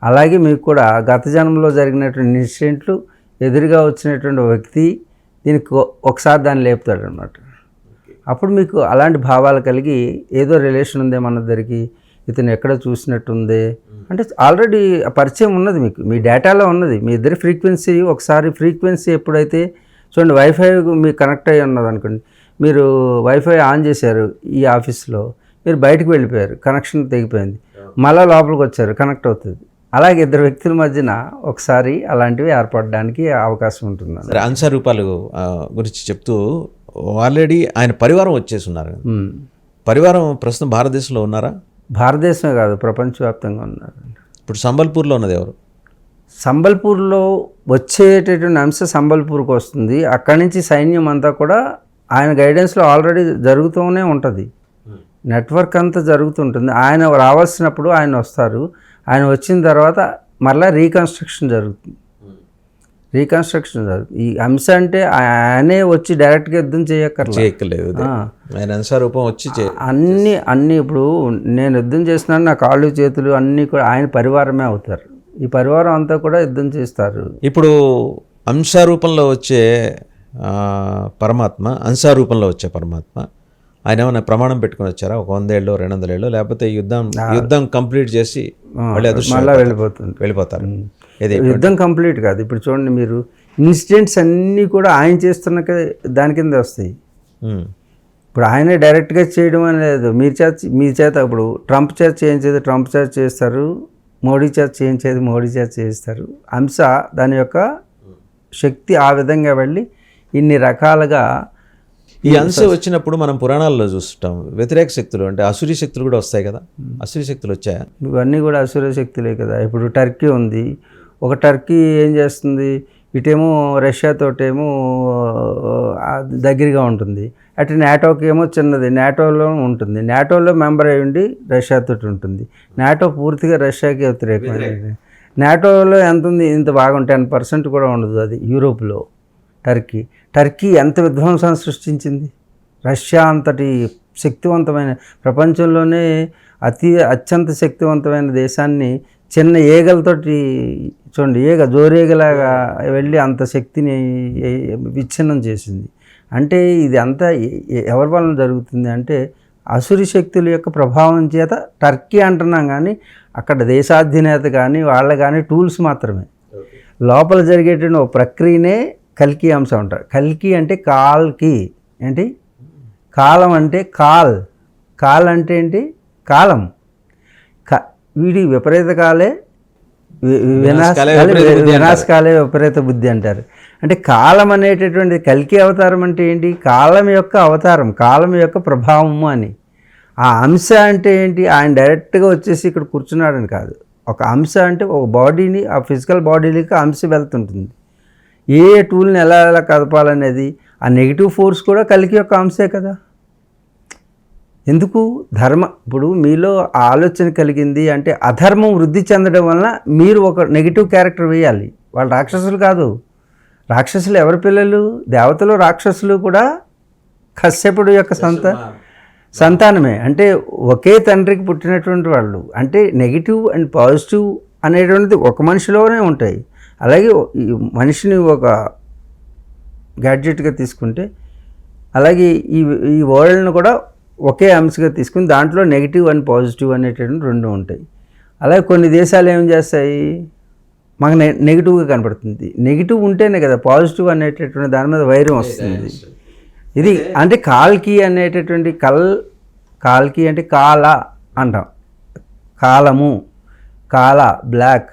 అలాగే మీకు కూడా గత జన్మలో జరిగినటువంటి ఇన్సిడెంట్లు, ఎదురుగా వచ్చినటువంటి వ్యక్తి దీనికి ఒకసారి దాన్ని లేపుతాడు అనమాట. అప్పుడు మీకు అలాంటి భావాలు కలిగి ఏదో రిలేషన్ ఉందే మన దగ్గరికి, ఇతను ఎక్కడ చూసినట్టుంది అంటే ఆల్రెడీ పరిచయం ఉన్నది మీకు, మీ డేటాలో ఉన్నది. మీ ఇద్దరి ఫ్రీక్వెన్సీ, ఒకసారి ఫ్రీక్వెన్సీ ఎప్పుడైతే చూడండి, వైఫై మీకు కనెక్ట్ అయ్యి ఉన్నది అనుకోండి, మీరు వైఫై ఆన్ చేశారు ఈ ఆఫీస్లో, మీరు బయటకు వెళ్ళిపోయారు, కనెక్షన్ తెగిపోయింది, మళ్ళీ లోపలికి వచ్చారు, కనెక్ట్ అవుతుంది. అలాగే ఇద్దరు వ్యక్తుల మధ్యన ఒకసారి అలాంటివి ఏర్పడడానికి అవకాశం ఉంటుంది. సరే, అంశ రూపాలు గురించి చెప్తూ ఆల్రెడీ ఆయన పరివారం వచ్చేసి ఉన్నారు. పరివారం ప్రస్తుతం భారతదేశంలో ఉన్నారా? భారతదేశమే కాదు ప్రపంచవ్యాప్తంగా ఉన్నారు. ఇప్పుడు సంబల్పూర్లో ఉన్నది ఎవరు? సంబల్పూర్లో వచ్చేటటువంటి అంశం సంబల్పూర్కి వస్తుంది. అక్కడి నుంచి సైన్యం అంతా కూడా ఆయన గైడెన్స్లో ఆల్రెడీ జరుగుతూనే ఉంటుంది. నెట్వర్క్ అంతా జరుగుతుంటుంది. ఆయన రావాల్సినప్పుడు ఆయన వస్తారు. ఆయన వచ్చిన తర్వాత మళ్ళీ రీకన్స్ట్రక్షన్ జరుగుతుంది. ఈ అంశ అంటే ఆయనే వచ్చి డైరెక్ట్గా యుద్ధం చేయక్కర్లేదు. ఆయన అంశరూపం వచ్చి అన్నీ ఇప్పుడు నేను యుద్ధం చేస్తున్నాను, నా కాళ్ళు చేతులు అన్నీ కూడా ఆయన పరివారమే అవుతారు. ఈ పరివారం అంతా కూడా యుద్ధం చేస్తారు. ఇప్పుడు అంశరూపంలో వచ్చే పరమాత్మ, అంశరూపంలో వచ్చే పరమాత్మ ఆయన ఏమైనా ప్రమాణం పెట్టుకుని వచ్చారా? ఒక 100 ఏళ్ళు 200 ఏళ్ళు, లేకపోతే యుద్ధం కంప్లీట్ చేసి మళ్ళీ వెళ్ళిపోతారు? యుద్ధం కంప్లీట్ కాదు. ఇప్పుడు చూడండి, మీరు ఇన్సిడెంట్స్ అన్నీ కూడా ఆయన చేస్తున్న దాని కింద వస్తాయి. ఇప్పుడు ఆయనే డైరెక్ట్గా చేయడం అనేది మీ చేత ఇప్పుడు ట్రంప్ చేత చేయించేది ట్రంప్ చేత చేస్తారు, మోడీ చేత చేయించేది మోడీ చేత చేయిస్తారు. అంశ దాని యొక్క శక్తి ఆ విధంగా వెళ్ళి ఇన్ని రకాలుగా ఈ అంశ వచ్చినప్పుడు మనం పురాణాల్లో చూస్తుంటాం. వ్యతిరేక శక్తులు అంటే అసురీ శక్తులు కూడా వస్తాయి కదా. అసురీ శక్తులు వచ్చాయా? ఇవన్నీ కూడా అసుర శక్తులే కదా. ఇప్పుడు టర్కీ ఉంది. ఒక టర్కీ ఏం చేస్తుంది, ఇటేమో రష్యాతోటేమో దగ్గరగా ఉంటుంది, అటు నాటోకి ఏమో చిన్నది, నాటోలో ఉంటుంది. నాటోలో మెంబర్ అయి ఉండి రష్యాతో ఉంటుంది. నాటో పూర్తిగా రష్యాకి వ్యతిరేకమైనది. నాటోలో ఎంత ఉంది? ఇంత బాగుంది, 10% కూడా ఉండదు. అది యూరోప్లో టర్కీ ఎంత విధ్వంసాన్ని సృష్టించింది. రష్యా అంతటి శక్తివంతమైన, ప్రపంచంలోనే అత్యంత శక్తివంతమైన దేశాన్ని చిన్న ఈగలతోటి చూడండి, జోరేగలాగా వెళ్ళి అంత శక్తిని విచ్ఛిన్నం చేసింది. అంటే ఇది అంతా ఎవరి వలన జరుగుతుంది అంటే అసురి శక్తుల యొక్క ప్రభావం చేత టర్కీ అంటున్నాం. కానీ అక్కడ దేశాధినేత కానీ వాళ్ళ కానీ టూల్స్ మాత్రమే. లోపల జరిగేటువంటి ఒక ప్రక్రియనే కల్కి అంశం అంటారు. కల్కి అంటే కాల్కి ఏంటి, కాలం అంటే కాల్ అంటే ఏంటి, కాలం. వీడి విపరీత కాలే వినాశకాలే విపరీత బుద్ధి అంటారు. అంటే కాలం అనేటటువంటి కల్కి అవతారం అంటే ఏంటి, కాలం యొక్క అవతారం, కాలం యొక్క ప్రభావము అని. ఆ అంశ అంటే ఏంటి, ఆయన డైరెక్ట్గా వచ్చేసి ఇక్కడ కూర్చున్నాడని కాదు. ఒక అంశ అంటే ఒక బాడీని, ఆ ఫిజికల్ బాడీలకి అంశ వెళ్తుంటుంది. ఏ టూల్ని ఎలా కదపాలనేది, ఆ నెగిటివ్ ఫోర్స్ కూడా కలికి యొక్క అంశే కదా. ఎందుకు ఇప్పుడు మీలో ఆలోచన కలిగింది అంటే అధర్మం వృద్ధి చెందడం వలన మీరు ఒక నెగిటివ్ క్యారెక్టర్ వేయాలి. వాళ్ళు రాక్షసులు కాదు. రాక్షసులు ఎవరి పిల్లలు? దేవతలు రాక్షసులు కూడా కశ్యపుడు యొక్క సంతానమే. అంటే ఒకే తండ్రికి పుట్టినటువంటి వాళ్ళు. అంటే నెగిటివ్ అండ్ పాజిటివ్ అనేటువంటిది ఒక మనిషిలోనే ఉంటాయి. అలాగే మనిషిని ఒక గ్యాడ్జెట్గా తీసుకుంటే, అలాగే ఈ వరల్డ్ని కూడా ఒకే అంశగా తీసుకుని దాంట్లో నెగిటివ్ అండ్ పాజిటివ్ అనేటువంటి రెండు ఉంటాయి. అలాగే కొన్ని దేశాలు ఏం చేస్తాయి, మాకు నెగిటివ్గా కనపడుతుంది. నెగిటివ్ ఉంటేనే కదా పాజిటివ్ అనేటటువంటి దాని మీద వైరం వస్తుంది. ఇది అంటే కాల్కి అనేటటువంటి కాల్కి అంటే కాల అంటాం, కాలము, కాల బ్లాక్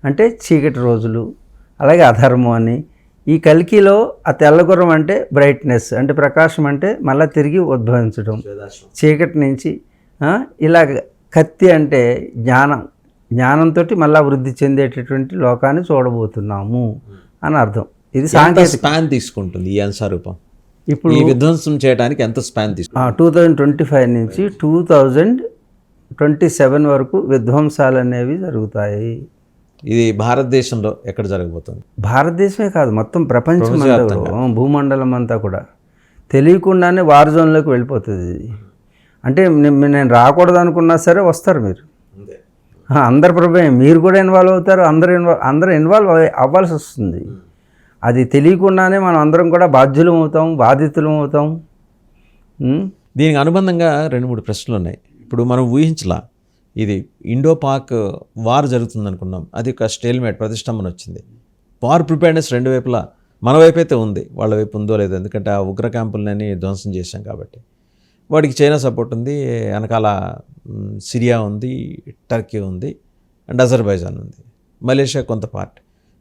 అంటే చీకటి రోజులు, అలాగే అధర్మం అని. ఈ కల్కిలో ఆ తెల్లగుర్రం అంటే బ్రైట్నెస్ అంటే ప్రకాశం, అంటే మళ్ళీ తిరిగి ఉద్భవించడం చీకటి నుంచి. ఇలాగ కత్తి అంటే జ్ఞానంతో మళ్ళీ వృద్ధి చెందేటటువంటి లోకాన్ని చూడబోతున్నాము అని అర్థం. ఇది సాంకేతిక స్పాన్ తీసుకుంటుంది ఈ అంశరూపం. ఇప్పుడు ఈ విధ్వంసం చేయడానికి ఎంత స్పాన్ తీసుకుంటుంది? 2025 నుంచి 2027 వరకు విధ్వంసాలు అనేవి జరుగుతాయి. ఇది భారతదేశంలో ఎక్కడ జరగబోతుంది? భారతదేశమే కాదు, మొత్తం ప్రపంచం అంతా, భూమండలం అంతా కూడా తెలియకుండానే వార్ జోన్లోకి వెళ్ళిపోతుంది. అంటే నేను రాకూడదు అనుకున్నా సరే వస్తారు మీరు. అందరి ప్రభావం, మీరు కూడా ఇన్వాల్వ్ అవుతారు, అందరూ ఇన్వాల్వ్ అవ్వాల్సి వస్తుంది. అది తెలియకుండానే మనం అందరం కూడా బాధితులం అవుతాం. దీనికి అనుబంధంగా 2-3 ప్రశ్నలు ఉన్నాయి. ఇప్పుడు మనం ఊహించలా, ఇది ఇండో పాక్ వార్ జరుగుతుంది అనుకున్నాం, అది ఒక స్టేల్మేట్, ప్రతిష్టంభన వచ్చింది. వార్ ప్రిపేర్నెస్ రెండు వైపులా, మన వైపు అయితే ఉంది, వాళ్ళ వైపు ఉందో లేదో, ఎందుకంటే ఆ ఉగ్ర క్యాంపులని ధ్వంసం చేశాం కాబట్టి. వాడికి చైనా సపోర్ట్ ఉంది, వెనకాల సిరియా ఉంది, టర్కీ ఉంది, అండ్ అజర్బైజాన్ ఉంది, మలేషియా కొంత పార్ట్.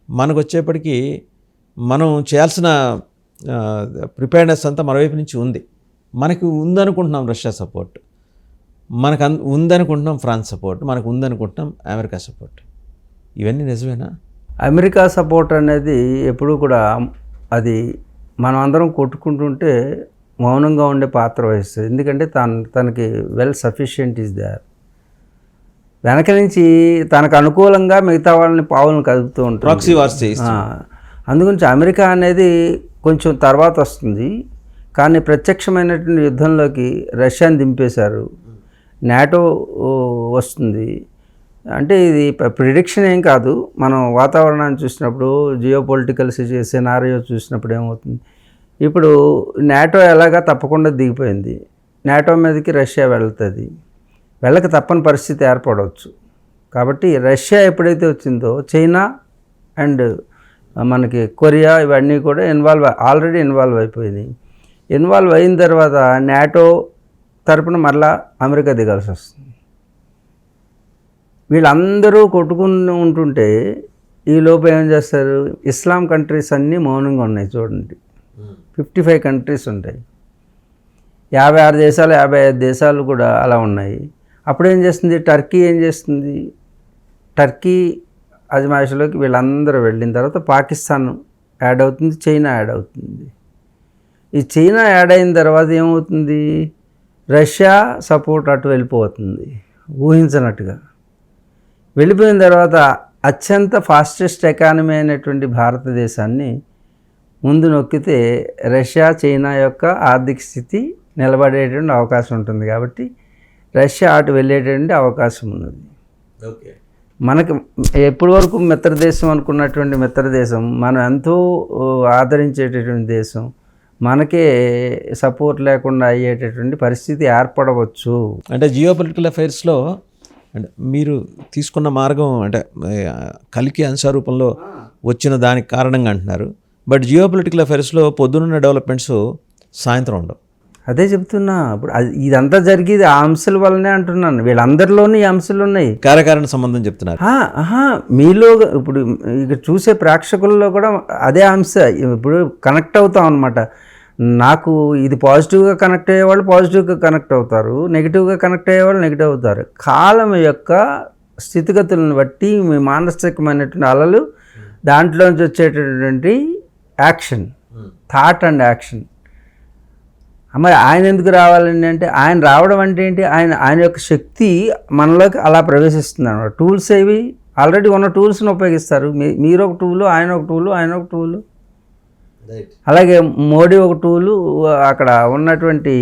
మనకు వచ్చేప్పటికీ మనం చేయాల్సిన ప్రిపేర్నెస్ అంతా మన వైపు నుంచి ఉంది. మనకి ఉందనుకుంటున్నాం రష్యా సపోర్ట్. మనకు ఉందనుకుంటున్నాం ఫ్రాన్స్ సపోర్ట్, మనకు ఉందనుకుంటున్నాం అమెరికా సపోర్ట్. ఇవన్నీ నిజమేనా? అమెరికా సపోర్ట్ అనేది ఎప్పుడూ కూడా అది మనం అందరం కొట్టుకుంటుంటే మౌనంగా ఉండే పాత్ర వహిస్తుంది. ఎందుకంటే తనకి వెల్ సఫిషియెంట్ ఈజ్ దేర్. వెనక నుంచి తనకు అనుకూలంగా మిగతా వాళ్ళని పావులను కదుపుతూ ఉంటుంది. ప్రాక్సీ వార్స్ చేయిస్తుంది. అందుగురించి అమెరికా అనేది కొంచెం తర్వాత వస్తుంది. కానీ ప్రత్యక్షమైనటువంటి యుద్ధంలోకి రష్యాని దింపేశారు. నాటో వస్తుంది. అంటే ఇది ప్రిడిక్షన్ ఏం కాదు. మనం వాతావరణాన్ని చూసినప్పుడు, జియో పొలిటికల్ సినారియో చూసినప్పుడు ఏమవుతుంది, ఇప్పుడు నాటో ఎలాగా తప్పకుండా దిగిపోయింది. నాటో మీదకి రష్యా వెళ్తుంది. వెళ్ళక తప్పని పరిస్థితి ఏర్పడవచ్చు. కాబట్టి రష్యా ఎప్పుడైతే వచ్చిందో చైనా అండ్ మనకి కొరియా ఇవన్నీ కూడా ఆల్రెడీ ఇన్వాల్వ్ అయిపోయినాయి. ఇన్వాల్వ్ అయిన తర్వాత నాటో తరపున మరలా అమెరికా దిగాల్సి వస్తుంది. వీళ్ళందరూ కొట్టుకుని ఉంటుంటే ఈ లోపు ఏం చేస్తారు, ఇస్లాం కంట్రీస్ అన్నీ మౌనంగా ఉన్నాయి. చూడండి, 55 కంట్రీస్ ఉంటాయి. 56 దేశాలు 55 దేశాలు కూడా అలా ఉన్నాయి. అప్పుడు ఏం చేస్తుంది టర్కీ, ఏం చేస్తుంది, టర్కీ అజమాయిషిలోకి వీళ్ళందరూ వెళ్ళిన తర్వాత పాకిస్తాన్ యాడ్ అవుతుంది, చైనా యాడ్ అవుతుంది. ఈ చైనా యాడ్ అయిన తర్వాత ఏమవుతుంది, రష్యా సపోర్ట్ అటు వెళ్ళిపోతుంది ఊహించినట్టుగా. వెళ్ళిపోయిన తర్వాత అత్యంత ఫాస్టెస్ట్ ఎకానమీ అయినటువంటి భారతదేశాన్ని ముందు నొక్కితే రష్యా చైనా యొక్క ఆర్థిక స్థితి నిలబడేటువంటి అవకాశం ఉంటుంది. కాబట్టి రష్యా అటు వెళ్ళేటువంటి అవకాశం ఉన్నది. ఓకే, మనకి ఎప్పటి వరకు మిత్రదేశం అనుకున్నటువంటి మిత్రదేశం, మనం ఎంతో ఆదరించేటటువంటి దేశం, మనకే సపోర్ట్ లేకుండా అయ్యేటటువంటి పరిస్థితి ఏర్పడవచ్చు. అంటే జియో పొలిటికల్ అఫైర్స్లో అంటే మీరు తీసుకున్న మార్గం అంటే కలికి అంశారూపంలో వచ్చిన దానికి కారణంగా అంటున్నారు. బట్ జియో పొలిటికల్ అఫైర్స్లో పొద్దున్న డెవలప్మెంట్స్ సాయంత్రం ఉండవు. అదే చెప్తున్నా. ఇప్పుడు ఇదంతా జరిగేది ఆ అంశాల వల్లనే అంటున్నాను. వీళ్ళందరిలోనూ ఈ అంశాలు ఉన్నాయి. కార్యకారణ సంబంధం చెప్తున్నారు. మీలో ఇప్పుడు ఇక చూసే ప్రేక్షకుల్లో కూడా అదే అంశ ఇప్పుడు కనెక్ట్ అవుతాం అనమాట. నాకు ఇది పాజిటివ్గా కనెక్ట్ అయ్యేవాళ్ళు పాజిటివ్గా కనెక్ట్ అవుతారు, నెగిటివ్గా కనెక్ట్ అయ్యేవాళ్ళు నెగిటివ్ అవుతారు. కాలం యొక్క స్థితిగతులను బట్టి మీ మానసికమైనటువంటి అలలు, దాంట్లోంచి వచ్చేటటువంటి యాక్షన్, థాట్ అండ్ యాక్షన్. మరి ఆయన ఎందుకు రావాలండి అంటే, ఆయన రావడం అంటే ఏంటి, ఆయన యొక్క శక్తి మనలోకి అలా ప్రవేశిస్తుంది అన్నమాట. టూల్స్ ఏవి ఆల్రెడీ ఉన్న టూల్స్ని ఉపయోగిస్తారు. మీరు ఒక టూలు, ఆయన ఒక టూలు, ఆయన ఒక టూలు, అలాగే మోడీ ఒక టూలు, అక్కడ ఉన్నటువంటి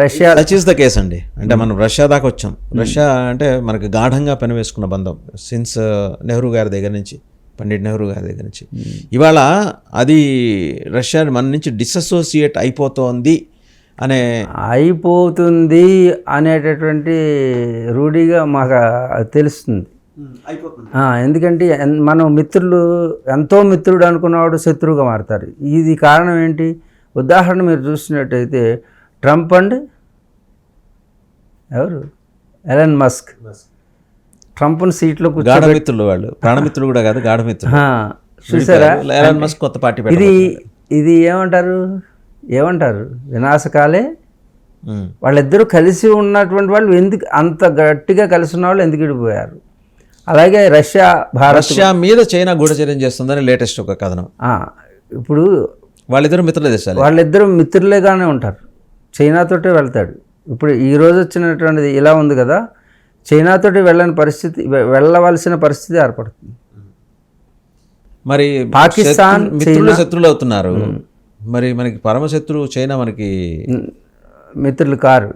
Russia. That is the case అండి. అంటే మనం రష్యా దాకా వచ్చాం. రష్యా అంటే మనకు గాఢంగా పెనవేసుకున్న బంధం సిన్స్ నెహ్రూ గారి దగ్గర నుంచి, పండిట్ నెహ్రూ గారి దగ్గర నుంచి. ఇవాళ అది రష్యా మన నుంచి డిసోసియేట్ అయిపోతుంది అనేటటువంటి రూఢిగా మాకు తెలుస్తుంది. ఎందుకంటే మనం ఎంతో మిత్రుడు అనుకున్నవాడు శత్రువుగా మారుతారు. ఇది కారణం ఏంటి, ఉదాహరణ మీరు చూసినట్టయితే ట్రంప్ అండ్ ఎవరు ఎలన్ మస్క్, ట్రంప్ను సీట్లో గాఢమిత్రులు, వాళ్ళు ప్రాణమిత్రులు కూడా కాదు, గాఢమిత్రులు. చూసారా, ఎలన్ మస్క్ కొత్త పార్టీ. ఇది ఏమంటారు వినాశకాలే. వాళ్ళిద్దరూ కలిసి ఉన్నటువంటి వాళ్ళు ఎందుకు అంత గట్టిగా కలిసి ఉన్న వాళ్ళు ఎందుకు విడిపోయారు. అలాగే రష్యా మీద చైనా గూఢచర్యం చేస్తుందని లేటెస్ట్ ఒక కథనం. ఇప్పుడు వాళ్ళిద్దరు మిత్రుల దేశాలు, వాళ్ళిద్దరూ మిత్రులేగానే ఉంటారు. చైనాతోటే వెళ్తాడు. ఇప్పుడు ఈరోజు వచ్చినటువంటిది ఇలా ఉంది కదా, చైనాతోటి వెళ్ళవలసిన పరిస్థితి ఏర్పడుతుంది. మరి పాకిస్తాన్ మిత్రులు శత్రువులు అవుతున్నారు. మరి మనకి పరమశత్రువు చైనా మనకి మిత్రులు కారు.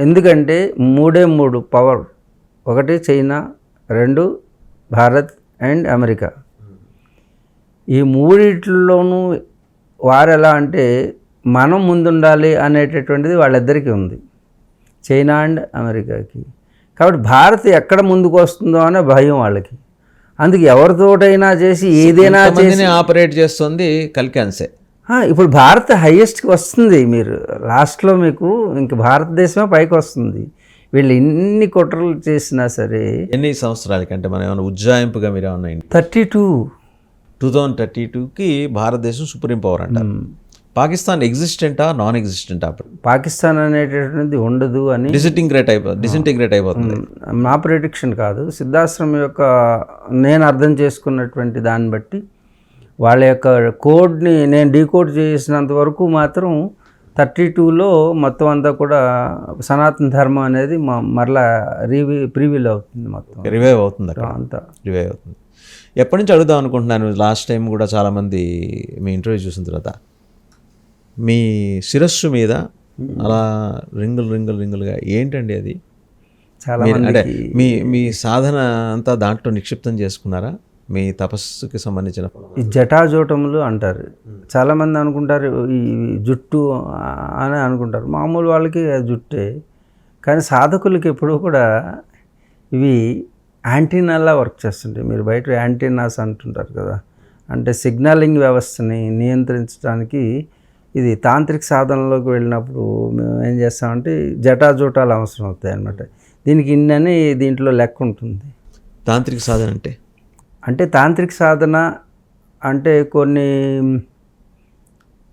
ఎందుకంటే మూడు పవర్. ఒకటి చైనా, 2 భారత్ అండ్ అమెరికా. ఈ మూడిట్లోనూ వారు ఎలా అంటే మనం ముందుండాలి అనేటటువంటిది వాళ్ళిద్దరికీ ఉంది, చైనా అండ్ అమెరికాకి. కాబట్టి భారత్ ఎక్కడ ముందుకు వస్తుందో అనే భయం వాళ్ళకి. అందుకే ఎవరితోటైనా చేసి ఏదైనా చేసి ఆపరేట్ చేస్తుంది కలికాన్సే. ఇప్పుడు భారత్ హైయెస్ట్కి వస్తుంది. మీరు లాస్ట్లో మీకు ఇంక భారతదేశమే పైకి వస్తుంది. వీళ్ళు ఎన్ని కుట్రలు చేసినా సరే. ఎన్ని సంవత్సరాలకి అంటే మనం ఏమైనా ఉజ్జాయింపుగా మీరు ఏమన్నా 32 2032కి భారతదేశం సుప్రీం పవర్ అంటారు. పాకిస్తాన్ ఎగ్జిస్టెంటా నాన్ ఎగ్జిస్టెంటా అప్పుడు? పాకిస్తాన్ అనేటటువంటిది ఉండదు అని డిసింటిగ్రేట్ అయిపోతుంది. నా ప్రిడిక్షన్ కాదు, సిద్ధాశ్రమం యొక్క నేను అర్థం చేసుకున్నటువంటి దాన్ని బట్టి వాళ్ళ యొక్క కోడ్ని నేను డీకోడ్ చేసినంత వరకు మాత్రం 32లో మొత్తం అంతా కూడా సనాతన ధర్మం అనేది మరలా ప్రివీల్ అవుతుంది, మొత్తం రివైవ్ అవుతుంది అక్కడ అంతా రివైవ్ అవుతుంది. ఎప్పటి నుంచి అడుగుదాం అనుకుంటున్నాను, లాస్ట్ టైం కూడా చాలామంది మీ ఇంటర్వ్యూ చూసిన తర్వాత మీ శిరస్సు మీద అలా రింగులుగా ఏంటండి అది? చాలా అంటే మీ సాధన అంతా దాంట్లో నిక్షిప్తం చేసుకున్నారా? మీ తపస్సుకి సంబంధించిన ఈ జటాజూటములు అంటారు, చాలామంది అనుకుంటారు ఈ జుట్టు అని అనుకుంటారు, మామూలు వాళ్ళకి అది జుట్టే, కానీ సాధకులకి ఎప్పుడూ కూడా ఇవి యాంటీనాలా వర్క్ చేస్తుంటాయి. మీరు బయట యాంటీనాస్ అంటుంటారు కదా, అంటే సిగ్నలింగ్ వ్యవస్థని నియంత్రించడానికి ఇది తాంత్రిక సాధనలోకి వెళ్ళినప్పుడు మేము ఏం చేస్తామంటే జటాజూటాలు అవసరం అవుతాయి అన్నమాట. దీనికి ఇన్నని దీంట్లో లెక్క ఉంటుంది. తాంత్రిక సాధన అంటే తాంత్రిక సాధన అంటే కొన్ని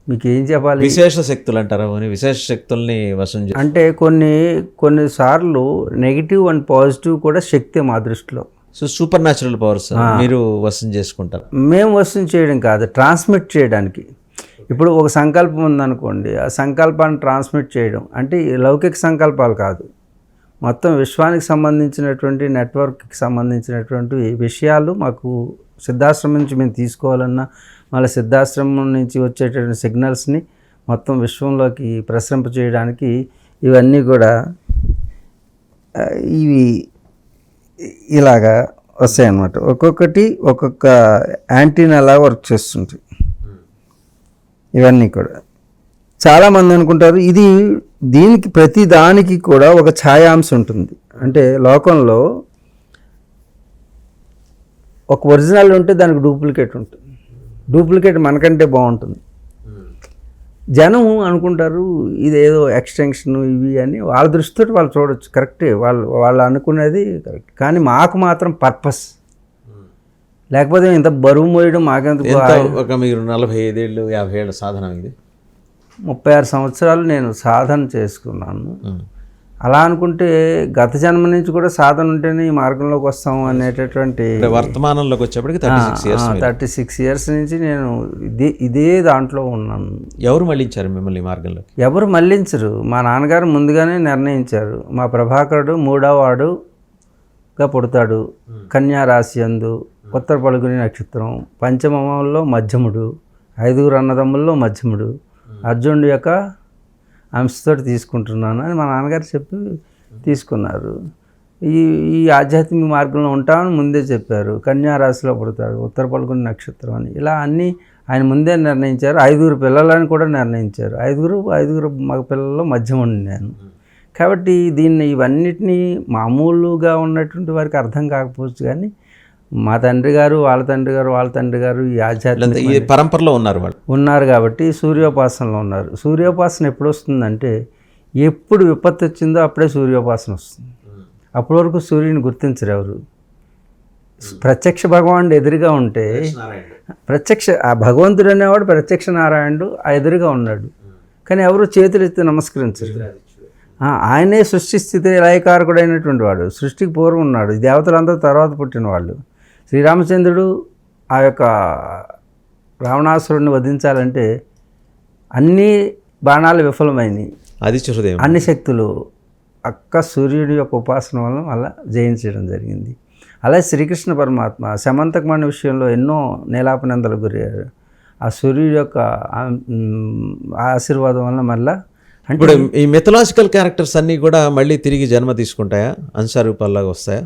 మీకు ఏం చెప్పాలి, విశేష శక్తులు అంటారా? విశేష శక్తుల్ని వశం అంటే కొన్నిసార్లు నెగిటివ్ అండ్ పాజిటివ్ కూడా శక్తి మా దృష్టిలో. సో సూపర్ న్యాచురల్ పవర్స్ మీరు వశం చేసుకుంటారు? మేము వశం చేయడం కాదు, ట్రాన్స్మిట్ చేయడానికి. ఇప్పుడు ఒక సంకల్పం ఉందనుకోండి, ఆ సంకల్పాన్ని ట్రాన్స్మిట్ చేయడం అంటే లౌకిక సంకల్పాలు కాదు, మొత్తం విశ్వానికి సంబంధించినటువంటి నెట్వర్క్కి సంబంధించినటువంటి విషయాలు మాకు సిద్ధాశ్రమం నుంచి మేము తీసుకోవాలన్నా, మళ్ళీ సిద్ధాశ్రమం నుంచి వచ్చేటటువంటి సిగ్నల్స్ని మొత్తం విశ్వంలోకి ప్రసరింప చేయడానికి ఇవన్నీ కూడా ఇవి ఇలాగా వస్తాయన్నమాట. ఒక్కొక్కటి ఒక్కొక్క యాంటీనాలా వర్క్ చేస్తుంటాయి. ఇవన్నీ కూడా చాలామంది అనుకుంటారు ఇది దీనికి ప్రతి దానికి కూడా ఒక ఛాయాంశం ఉంటుంది. అంటే లోకంలో ఒక ఒరిజినల్ ఉంటే దానికి డూప్లికేట్ ఉంటుంది, డూప్లికేట్ మనకంటే బాగుంటుంది. జనం అనుకుంటారు ఇదేదో ఎక్స్టెన్షన్ ఇవి అని, వాళ్ళ దృష్టితో వాళ్ళు చూడొచ్చు, కరెక్టే, వాళ్ళు అనుకునేది కరెక్ట్, కానీ మాకు మాత్రం పర్పస్ లేకపోతే ఇంత బరువు మోయడం మాకెందుకు. ఒక మీరు 45 ఏళ్ళు 50 ఏళ్ళ సాధన, ఇది 36 సంవత్సరాలు నేను సాధన చేసుకున్నాను. అలా అనుకుంటే గత జన్మ నుంచి కూడా సాధన ఉంటేనే ఈ మార్గంలోకి వస్తాము అనేటటువంటి వర్తమానంలోకి వచ్చేప్పటికి 36 ఇయర్స్ నుంచి నేను ఇదే దాంట్లో ఉన్నాను. ఎవరు మళ్ళించారు మిమ్మల్ని మార్గంలో? ఎవరు మళ్ళించరు, మా నాన్నగారు ముందుగానే నిర్ణయించారు. మా ప్రభాకరుడు 3వ వాడుగా పుడతాడు, కన్యా రాశి యందు, ఉత్తర పలుగుని నక్షత్రం, పంచమంలో మధ్యముడు, 5 అన్నదమ్ముల్లో మధ్యముడు, అర్జునుడి యొక్క అంశతోటి తీసుకుంటున్నాను అని మా నాన్నగారు చెప్పి తీసుకున్నారు. ఈ ఆధ్యాత్మిక మార్గంలో ఉంటామని ముందే చెప్పారు. కన్యా రాశిలో పుడతాడు, ఉత్తర పలుగుని నక్షత్రం అని, ఇలా అన్నీ ఆయన ముందే నిర్ణయించారు. 5 పిల్లలని కూడా నిర్ణయించారు. 5 మగ పిల్లల్లో మధ్యముండి నేను. కాబట్టి ఇవన్నిటినీ మామూలుగా ఉన్నటువంటి వారికి అర్థం కాకపోవచ్చు, కానీ మా తండ్రి గారు వాళ్ళ తండ్రి గారు ఈ ఆధ్యాత్మిక పరంపరలో ఉన్నారు కాబట్టి సూర్యోపాసనలో ఉన్నారు. సూర్యోపాసన ఎప్పుడు వస్తుందంటే ఎప్పుడు విపత్తు వచ్చిందో అప్పుడే సూర్యోపాసన వస్తుంది. అప్పటి వరకు సూర్యుని గుర్తించరు ఎవరు. ప్రత్యక్ష భగవానుడు ఎదురుగా ఉంటే ఆ భగవంతుడు అనేవాడు ప్రత్యక్ష నారాయణుడు ఎదురుగా ఉన్నాడు, కానీ ఎవరు చేతులు ఎత్తి నమస్కరించరు. ఆయనే సృష్టి స్థితి లయకారకుడైనటువంటి వాడు, సృష్టికి పూర్వం ఉన్నాడు, దేవతలంతా తర్వాత పుట్టిన వాళ్ళు. శ్రీరామచంద్రుడు ఆ యొక్క రావణాసురుడిని వధించాలంటే అన్ని బాణాలు విఫలమైనవి, అన్ని శక్తులు సూర్యుడి యొక్క ఉపాసన వల్ల మళ్ళీ జయించడం జరిగింది. అలాగే శ్రీకృష్ణ పరమాత్మ శమంతకమణి విషయంలో ఎన్నో నీలాపనందలకు గురయ్యారు. ఆ సూర్యుడి యొక్క ఆశీర్వాదం వల్ల మళ్ళీ ఇప్పుడు ఈ మిథలాజికల్ క్యారెక్టర్స్ అన్నీ కూడా మళ్ళీ తిరిగి జన్మ తీసుకుంటాయా, అంశరూపాల్లాగా వస్తాయా?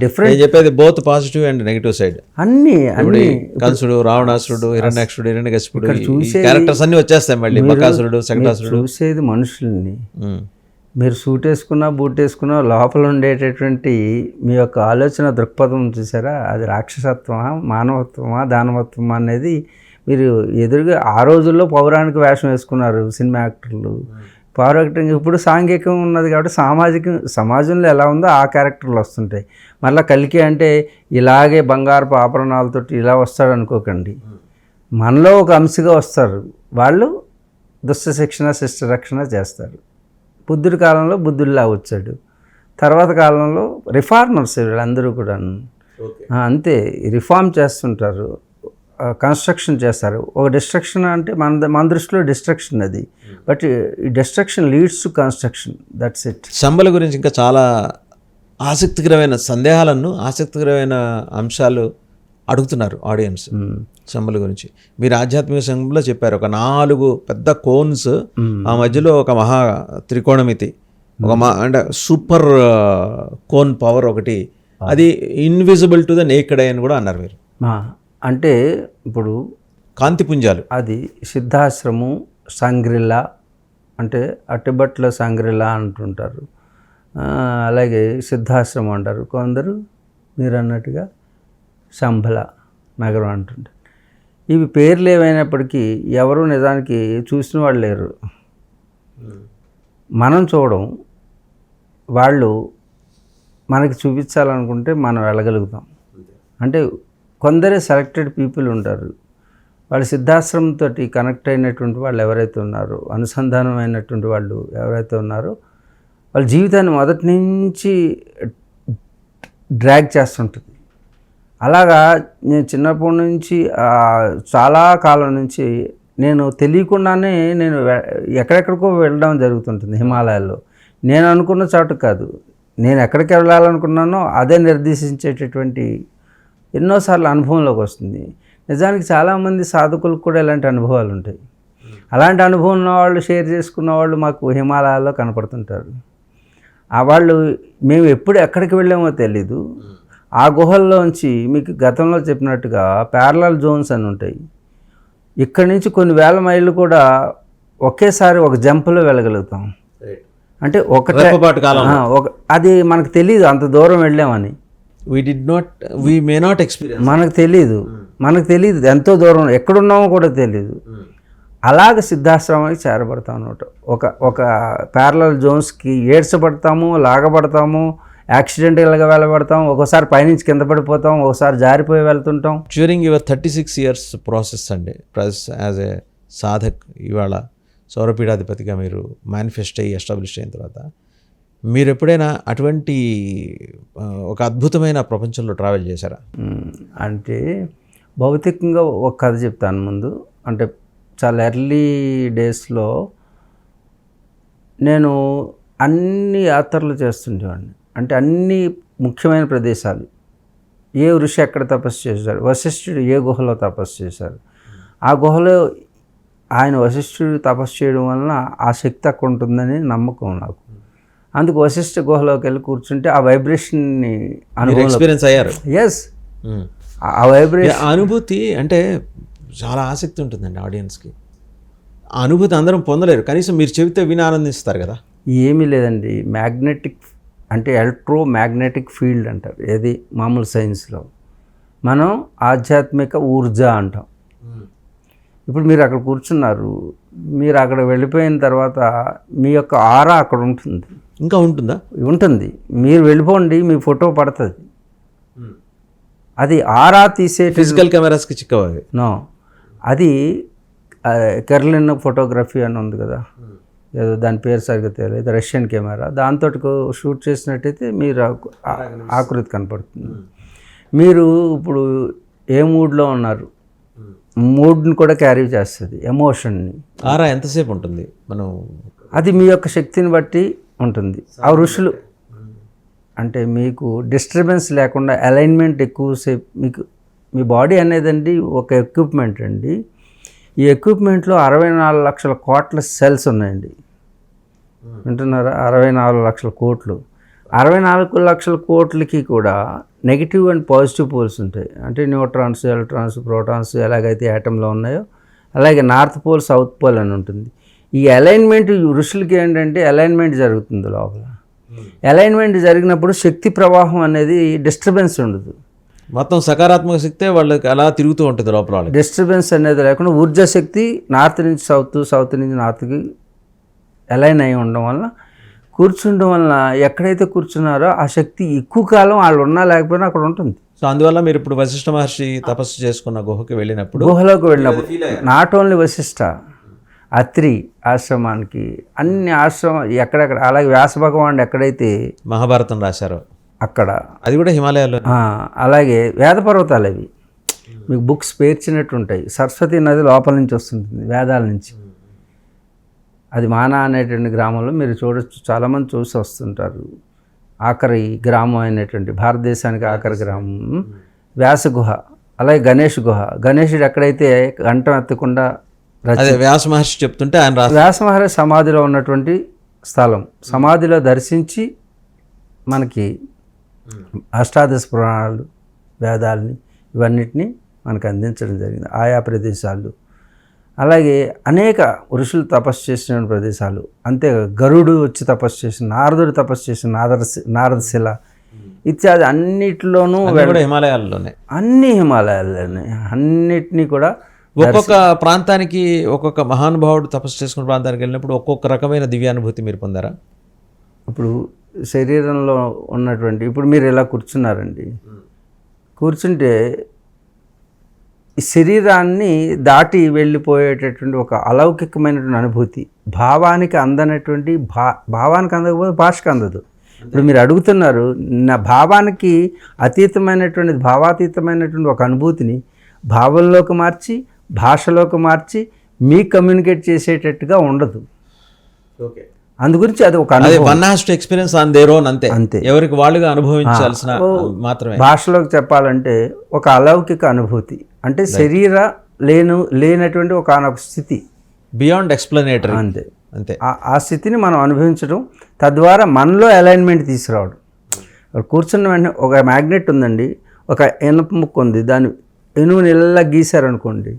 డిఫరెంట్, చెప్పేది both positive and negative side. అన్ని కంసుడు, రావణాసురుడు, హిరణ్యాక్షుడు, హిరణ్యకశిపుడు క్యారెక్టర్స్ అన్ని వచ్చేస్తాయి మళ్ళీ. బకాసురుడు, శకటాసురుడు. చూసేది మనుషుల్ని. మీరు సూట్ వేసుకున్నా బూట్ వేసుకున్నా లోపల ఉండేటటువంటి మీ యొక్క ఆలోచన దృక్పథం చూసారా, అది రాక్షసత్వమా, మానవత్వమా, దానవత్వమా అనేది మీరు ఎదురుగా ఆ రోజుల్లో పౌరాణిక వేషం వేసుకున్నారు సినిమా యాక్టర్లు. పౌరాణికంగా ఇప్పుడు సాంఘికం ఉన్నది కాబట్టి సమాజంలో ఎలా ఉందో ఆ క్యారెక్టర్లు వస్తుంటాయి. మళ్ళీ కల్కి అంటే ఇలాగే బంగారపు ఆభరణాలతో ఇలా వస్తాడు అనుకోకండి, మనలో ఒక అంశగా వస్తారు. వాళ్ళు దుష్ట శిక్షణ శిష్ట రక్షణ చేస్తారు. బుద్ధుడి కాలంలో బుద్ధుడిలా వచ్చాడు. తర్వాత కాలంలో రిఫార్మర్స్ వీళ్ళందరూ కూడా అంతే, రిఫార్మ్ చేస్తుంటారు, కన్స్ట్రక్షన్ చేస్తారు. ఒక డిస్ట్రక్షన్ అంటే మన దృష్టిలో డిస్ట్రక్షన్ అది, బట్ ఈ destruction leads to construction, that's it. Shambhala గురించి ఇంకా చాలా ఆసక్తికరమైన సందేహాలను, ఆసక్తికరమైన అంశాలు అడుగుతున్నారు ఆడియన్స్ శంబల గురించి. మీరు ఆధ్యాత్మిక సంఘంలో చెప్పారు ఒక 4 పెద్ద కోన్స్, ఆ మధ్యలో ఒక మహా త్రికోణమితి, ఒక అంటే సూపర్ కోన్ పవర్ ఒకటి, అది invisible to the naked I అని కూడా అన్నారు మీరు. అంటే ఇప్పుడు కాంతిపుంజాలు, అది సిద్ధాశ్రమం, సంగ్రిల్లా అంటే అట్టిబట్ల సంగ్రిల్లా అంటుంటారు, అలాగే సిద్ధాశ్రమం అంటారు కొందరు, మీరు అన్నట్టుగా శంబల నగరం అంటుంటారు. ఇవి పేర్లు ఏమైనప్పటికీ ఎవరు నిజానికి చూసిన వాళ్ళు లేరు. మనం చూడం, వాళ్ళు మనకి చూపించాలనుకుంటే మనం వెళ్ళగలుగుతాం. అంటే కొందరే సెలెక్టెడ్ పీపుల్ ఉంటారు. వాళ్ళు సిద్ధాశ్రమంతో కనెక్ట్ అయినటువంటి వాళ్ళు ఎవరైతే ఉన్నారో, అనుసంధానం అయినటువంటి వాళ్ళు ఎవరైతే ఉన్నారో, వాళ్ళ జీవితాన్ని మొదటి నుంచి డ్రాగ్ చేస్తుంటుంది. అలాగా నేను చిన్నప్పటి నుంచి చాలా కాలం నుంచి నేను తెలియకుండానే నేను ఎక్కడెక్కడికో వెళ్ళడం జరుగుతుంటుంది హిమాలయాల్లో. నేను అనుకున్న చోటు కాదు, నేను ఎక్కడికి వెళ్ళాలనుకున్నానో అదే నిర్దేశించేటటువంటి ఎన్నోసార్లు అనుభవంలోకి వస్తుంది. నిజానికి చాలామంది సాధకులకు కూడా ఇలాంటి అనుభవాలు ఉంటాయి. అలాంటి అనుభవం ఉన్న వాళ్ళు, షేర్ చేసుకున్న వాళ్ళు మాకు హిమాలయాల్లో కనపడుతుంటారు. ఆ వాళ్ళు మేము ఎప్పుడు ఎక్కడికి వెళ్ళామో తెలీదు. ఆ గుహల్లోంచి మీకు గతంలో చెప్పినట్టుగా ప్యారలల్ జోన్స్ అని ఉంటాయి. ఇక్కడి నుంచి కొన్ని వేల మైళ్ళు కూడా ఒకేసారి ఒక జంప్లో వెళ్ళగలుగుతాం. అంటే అది మనకు తెలియదు అంత దూరం వెళ్ళామని. మనకు తెలియదు ఎంతో దూరం ఎక్కడున్నామో కూడా తెలియదు. అలాగ సిద్ధాశ్రమానికి చేరబడతాం అన్నమాట. ఒక ప్యారలల్ జోన్స్కి ఏడ్చబడతాము, లాగబడతాము, యాక్సిడెంటల్గా వెళ్ళబడతాం, ఒకసారి పైనుంచి కింద పడిపోతాం, ఒకసారి జారిపోయి వెళ్తుంటాం. డ్యూరింగ్ యువర్ 36 years ప్రాసెస్ అండి, యాజ్ ఏ సాధక్, ఇవాళ సౌరపీఠాధిపతిగా మీరు మేనిఫెస్ట్ అయ్యి ఎస్టాబ్లిష్ అయిన తర్వాత మీరు ఎప్పుడైనా అటువంటి ఒక అద్భుతమైన ప్రపంచంలో ట్రావెల్ చేశారా? అంటే భౌతికంగా ఒక కథ చెప్తాను ముందు. అంటే చాలా ఎర్లీ డేస్లో నేను అన్ని యాత్రలు చేస్తుండేవాడిని. అంటే అన్ని ముఖ్యమైన ప్రదేశాలు, ఏ ఋషి ఎక్కడ తపస్సు చేశారు, వశిష్ఠుడు ఏ గుహలో తపస్సు చేశారు, ఆ గుహలో ఆయన వశిష్ఠుడు తపస్సు చేయడం వలన ఆ శక్తి అక్కడ ఉంటుందని నమ్మకం నాకు. అందుకు వశిష్ఠ గుహలోకి వెళ్ళి కూర్చుంటే ఆ వైబ్రేషన్ని ఎక్స్పీరియన్స్ అయ్యారు. ఎస్, ఆ వైబ్రేషన్ అనుభూతి అంటే చాలా ఆసక్తి ఉంటుందండి ఆడియన్స్కి. ఆ అనుభూతి అందరం పొందలేరు, కనీసం మీరు చెబితే విని ఆనందిస్తారు కదా. ఏమీ లేదండి, మ్యాగ్నెటిక్ అంటే ఎలక్ట్రో మ్యాగ్నెటిక్ ఫీల్డ్ అంటారు, ఏది మామూలు సైన్స్లో. మనం ఆధ్యాత్మిక ఊర్జా అంటాం. ఇప్పుడు మీరు అక్కడ కూర్చున్నారు, మీరు అక్కడ వెళ్ళిపోయిన తర్వాత మీ యొక్క ఆరా అక్కడ ఉంటుంది. ఇంకా ఉంటుందా? ఉంటుంది. మీరు వెళ్ళిపోండి, మీ ఫోటో పడుతుంది. అది ఆరా తీసే ఫిజికల్ కెమెరాస్కి చిక్కవాలి. నో, అది కెర్లిన్ ఫోటోగ్రఫీ అని ఉంది కదా, ఏదో దాని పేరు సరిగ్గా తెలియదు, రష్యన్ కెమెరా, దాంతో షూట్ చేసినట్టయితే మీరు ఆకృతి కనపడుతుంది. మీరు ఇప్పుడు ఏ మూడ్లో ఉన్నారు, మూడ్ని కూడా క్యారీ చేస్తుంది, ఎమోషన్ని. ఆరా ఎంతసేపు ఉంటుంది మనం? అది మీ యొక్క శక్తిని బట్టి ఉంటుంది. ఆ ఋషులు అంటే మీకు డిస్టర్బెన్స్ లేకుండా అలైన్మెంట్ ఎక్కువసేపు, మీకు మీ బాడీ అనేదండి ఒక ఎక్విప్మెంట్ అండి. ఈ ఎక్విప్మెంట్లో 64 లక్షల కోట్ల సెల్స్ ఉన్నాయండి. వింటున్నారా? 64 లక్షల కోట్లు. 64 లక్షల కోట్లకి కూడా నెగిటివ్ అండ్ పాజిటివ్ పోల్స్ ఉంటాయి. అంటే న్యూట్రాన్స్, ఎలక్ట్రాన్స్, ప్రోటాన్స్ ఎలాగైతే యాటంలో ఉన్నాయో అలాగే నార్త్ పోల్, సౌత్ పోల్ అని ఉంటుంది. ఈ అలైన్మెంట్ ఋషులకి ఏంటంటే అలైన్మెంట్ జరుగుతుంది లోపల. అలైన్మెంట్ జరిగినప్పుడు శక్తి ప్రవాహం అనేది డిస్టర్బెన్స్ ఉండదు. మొత్తం సకారాత్మక శక్తే వాళ్ళకి అలా తిరుగుతూ ఉంటుంది లోపల. డిస్టర్బెన్స్ అనేది లేకుండా ఊర్జా శక్తి నార్త్ నుంచి సౌత్, సౌత్ నుంచి నార్త్కి అలైన్ అయి ఉండడం వలన, కూర్చుండడం వలన ఎక్కడైతే కూర్చున్నారో ఆ శక్తి ఎక్కువ కాలం వాళ్ళు ఉన్నా లేకపోయినా అక్కడ ఉంటుంది. సో అందువల్ల మీరు ఇప్పుడు వశిష్ఠ మహర్షి తపస్సు చేసుకున్న గుహలోకి వెళ్ళినప్పుడు నాట్ ఓన్లీ వశిష్ఠ, అత్రి ఆశ్రమానికి అన్ని ఆశ్రమం ఎక్కడెక్కడ, అలాగే వ్యాస భగవానుడు ఎక్కడైతే మహాభారతం రాశారు అక్కడ, అది కూడా హిమాలయాల్లో. అలాగే వేద పర్వతాలు అవి మీకు బుక్స్ పేర్చినట్టు ఉంటాయి. సరస్వతి నది లోపల నుంచి వస్తుంటుంది, వేదాల నుంచి. అది మానా అనేటువంటి గ్రామంలో మీరు చూడొచ్చు, చాలామంది చూసి వస్తుంటారు. ఆఖరి గ్రామం అయినటువంటి భారతదేశానికి ఆఖరి గ్రామం వ్యాస గుహ. అలాగే గణేష్ గుహ, గణేశుడు ఎక్కడైతే గంటం ఎత్తకుండా అదే వ్యాస మహర్షి చెప్తుంటే ఆయన వ్యాస మహర్షి సమాధిలో ఉన్నటువంటి స్థలం. సమాధిలో దర్శించి మనకి అష్టాదశ పురాణాలు, వేదాలని ఇవన్నిటిని మనకు అందించడం జరిగింది. ఆయా ప్రదేశాలు, అలాగే అనేక ఋషులు తపస్సు చేసిన ప్రదేశాలు. అంతే గరుడు వచ్చి తపస్సు చేసిన, నారదుడు తపస్సు చేసిన నారదశిల ఇత్యాది అన్నిటిలోనూ హిమాలయాల్లోనే, అన్ని హిమాలయాల్లోనే అన్నిటినీ కూడా ఒక్కొక్క ప్రాంతానికి ఒక్కొక్క మహానుభావుడు తపస్సు చేసుకున్న ప్రాంతానికి వెళ్ళినప్పుడు ఒక్కొక్క రకమైన దివ్యానుభూతి మీరు పొందారా? ఇప్పుడు శరీరంలో ఉన్నటువంటి, ఇప్పుడు మీరు ఇలా కూర్చున్నారండి, కూర్చుంటే ఈ శరీరాన్ని దాటి వెళ్ళిపోయేటటువంటి ఒక అలౌకికమైనటువంటి అనుభూతి, భావానికి అందనటువంటి భావానికి అందకపోతే భాషకు అందదు. ఇప్పుడు మీరు అడుగుతున్నారు, నా భావానికి అతీతమైనటువంటి భావాతీతమైనటువంటి ఒక అనుభూతిని భావంలోకి మార్చి, భాషలోకి మార్చి మీకు కమ్యూనికేట్ చేసేటట్టుగా ఉండదు. ఓకే, అందుగురించి అది ఒక one has to experience on their own, అంతే, ఎవరికి వాళ్ళుగా అనుభవించాల్సిన మాత్రమే. భాషలోకి చెప్పాలంటే ఒక అలౌకిక అనుభూతి, అంటే శరీర లేనటువంటి ఒక స్థితి, బియాండ్ ఎక్స్ప్లెనేటరీ, అంతే అంతే. ఆ స్థితిని మనం అనుభవించడం, తద్వారా మనలో అలైన్మెంట్ తీసుకురావడం. కూర్చున్న వెంటనే ఒక మ్యాగ్నెట్ ఉందండి, ఒక ఇనుప ముక్క ఉంది, దాని ఎనువుని ఇలా గీశారనుకోండి,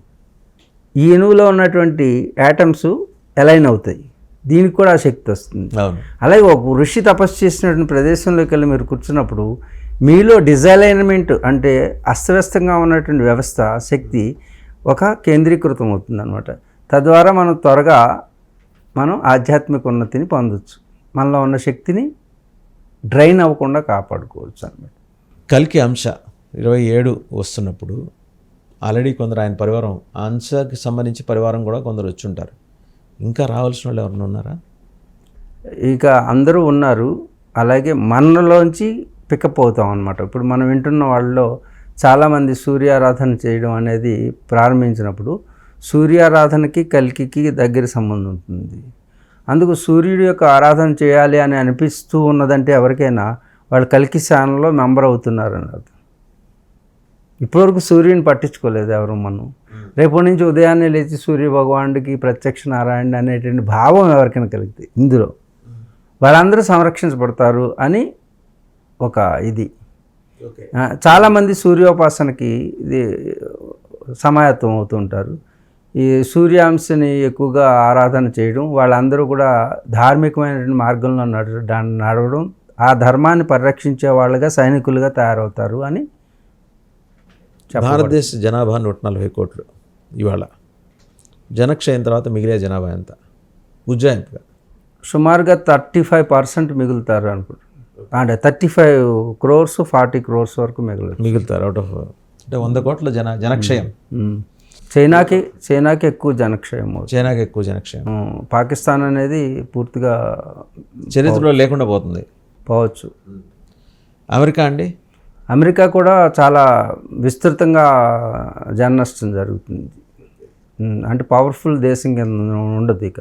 ఈ ఎనువులో ఉన్నటువంటి యాటమ్స్ అలైన్ అవుతాయి, దీనికి కూడా ఆ శక్తి వస్తుంది. అలాగే ఒక ఋషి తపస్సు చేసినటువంటి ప్రదేశంలోకి వెళ్ళి మీరు కూర్చున్నప్పుడు మీలో డిజలైన్మెంట్, అంటే అస్తవ్యస్తంగా ఉన్నటువంటి వ్యవస్థ, శక్తి ఒక కేంద్రీకృతం అవుతుంది అనమాట. తద్వారా మనం త్వరగా ఆధ్యాత్మిక ఉన్నతిని పొందొచ్చు, మనలో ఉన్న శక్తిని డ్రైన్ అవ్వకుండా కాపాడుకోవచ్చు అనమాట. కల్కి అంశ 27 వస్తున్నప్పుడు ఆల్రెడీ కొందరు ఆయన పరివారం, అంశకి సంబంధించి పరివారం కూడా కొందరు వచ్చి ఉంటారు. ఇంకా రావాల్సిన వాళ్ళు ఎవరైనా ఉన్నారా? ఇక అందరూ ఉన్నారు. అలాగే మనలోంచి పికప్ అవుతాం అనమాట. ఇప్పుడు మనం వింటున్న వాళ్ళలో చాలామంది సూర్యారాధన చేయడం అనేది ప్రారంభించినప్పుడు సూర్యారాధనకి కల్కికి దగ్గర సంబంధం ఉంటుంది. అందుకు సూర్యుడి యొక్క ఆరాధన చేయాలి అని అనిపిస్తూ ఉన్నదంటే ఎవరికైనా వాళ్ళు కల్కి ఛానల్లో మెంబర్ అవుతున్నారు అన్నది. ఇప్పటివరకు సూర్యుని పట్టించుకోలేదు ఎవరు మనం. రేపటి నుంచి ఉదయాన్నే లేచి సూర్య భగవానుడికి ప్రత్యక్ష నారాయణ అనేటువంటి భావం ఎవరికైనా కలిగితే ఇందులో వాళ్ళందరూ సంరక్షించబడతారు అని ఒక ఇది. చాలామంది సూర్యోపాసనకి ఇది సమాయత్తం అవుతుంటారు. ఈ సూర్యాంశని ఎక్కువగా ఆరాధన చేయడం, వాళ్ళందరూ కూడా ధార్మికమైనటువంటి మార్గంలో నడవడం, ఆ ధర్మాన్ని పరిరక్షించే వాళ్ళుగా సైనికులుగా తయారవుతారు అని. భారతదేశ జనాభా 140 కోట్లు. ఇవాళ జనక్షయం తర్వాత మిగిలే జనాభా ఎంత? ఉజ్జాయింపుగా సుమారుగా 35% మిగులుతారు అనుకుంటున్నాను. అంటే 35 crores 40 crores వరకు మిగులుతారు అవుట్ ఆఫ్, అంటే 100 కోట్ల జనక్షయం. చైనాకి ఎక్కువ జనక్షయం. చైనాకి ఎక్కువ జనక్షయం. పాకిస్తాన్ అనేది పూర్తిగా చరిత్రలో లేకుండా పోవచ్చు. అమెరికా అండి? అమెరికా కూడా చాలా విస్తృతంగా జన నష్టం జరుగుతుంది. అంటే పవర్ఫుల్ దేశం కింద ఉండదు, ఇక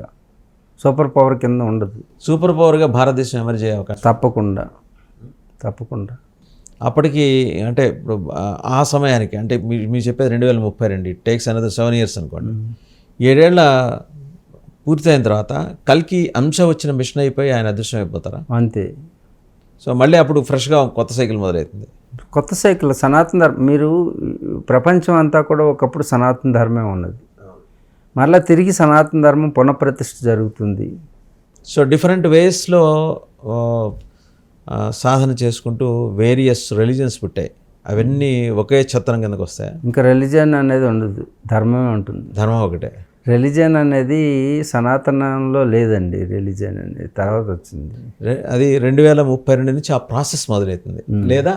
సూపర్ పవర్ కింద ఉండదు. సూపర్ పవర్గా భారతదేశం ఎమర్జ్ అయ్యే అవకాశం తప్పకుండా. అప్పటికి అంటే ఇప్పుడు ఆ సమయానికి, అంటే మీరు చెప్పేది 2032, ఇట్ టేక్స్ అనదర్ 7 years అనుకోండి. 7 ఏళ్ళ పూర్తయిన తర్వాత కల్కి అంశ వచ్చిన మిషన్ అయిపోయి ఆయన అదృశ్యం అయిపోతారా? అంతే. సో మళ్ళీ అప్పుడు ఫ్రెష్గా కొత్త సైకిల్ మొదలవుతుంది. కొత్త సైకిల్ సనాతన ధర్మం. మీరు ప్రపంచం అంతా కూడా ఒకప్పుడు సనాతన ధర్మే ఉన్నది, మరలా తిరిగి సనాతన ధర్మం పునఃప్రతిష్ఠ జరుగుతుంది. సో డిఫరెంట్ వేస్లో సాధన చేసుకుంటూ వేరియస్ రిలీజియన్స్ పుట్టాయి. అవన్నీ ఒకే ఛత్రం కిందకు వస్తాయి. ఇంకా రిలీజియన్ అనేది ఉండదు, ధర్మమే ఉంటుంది. ధర్మం ఒకటే. రిలీజియన్ అనేది సనాతనంలో లేదండి. రిలీజియన్ అనేది తర్వాత వచ్చింది. అది 2032 నుంచి ఆ ప్రాసెస్ మొదలవుతుంది, లేదా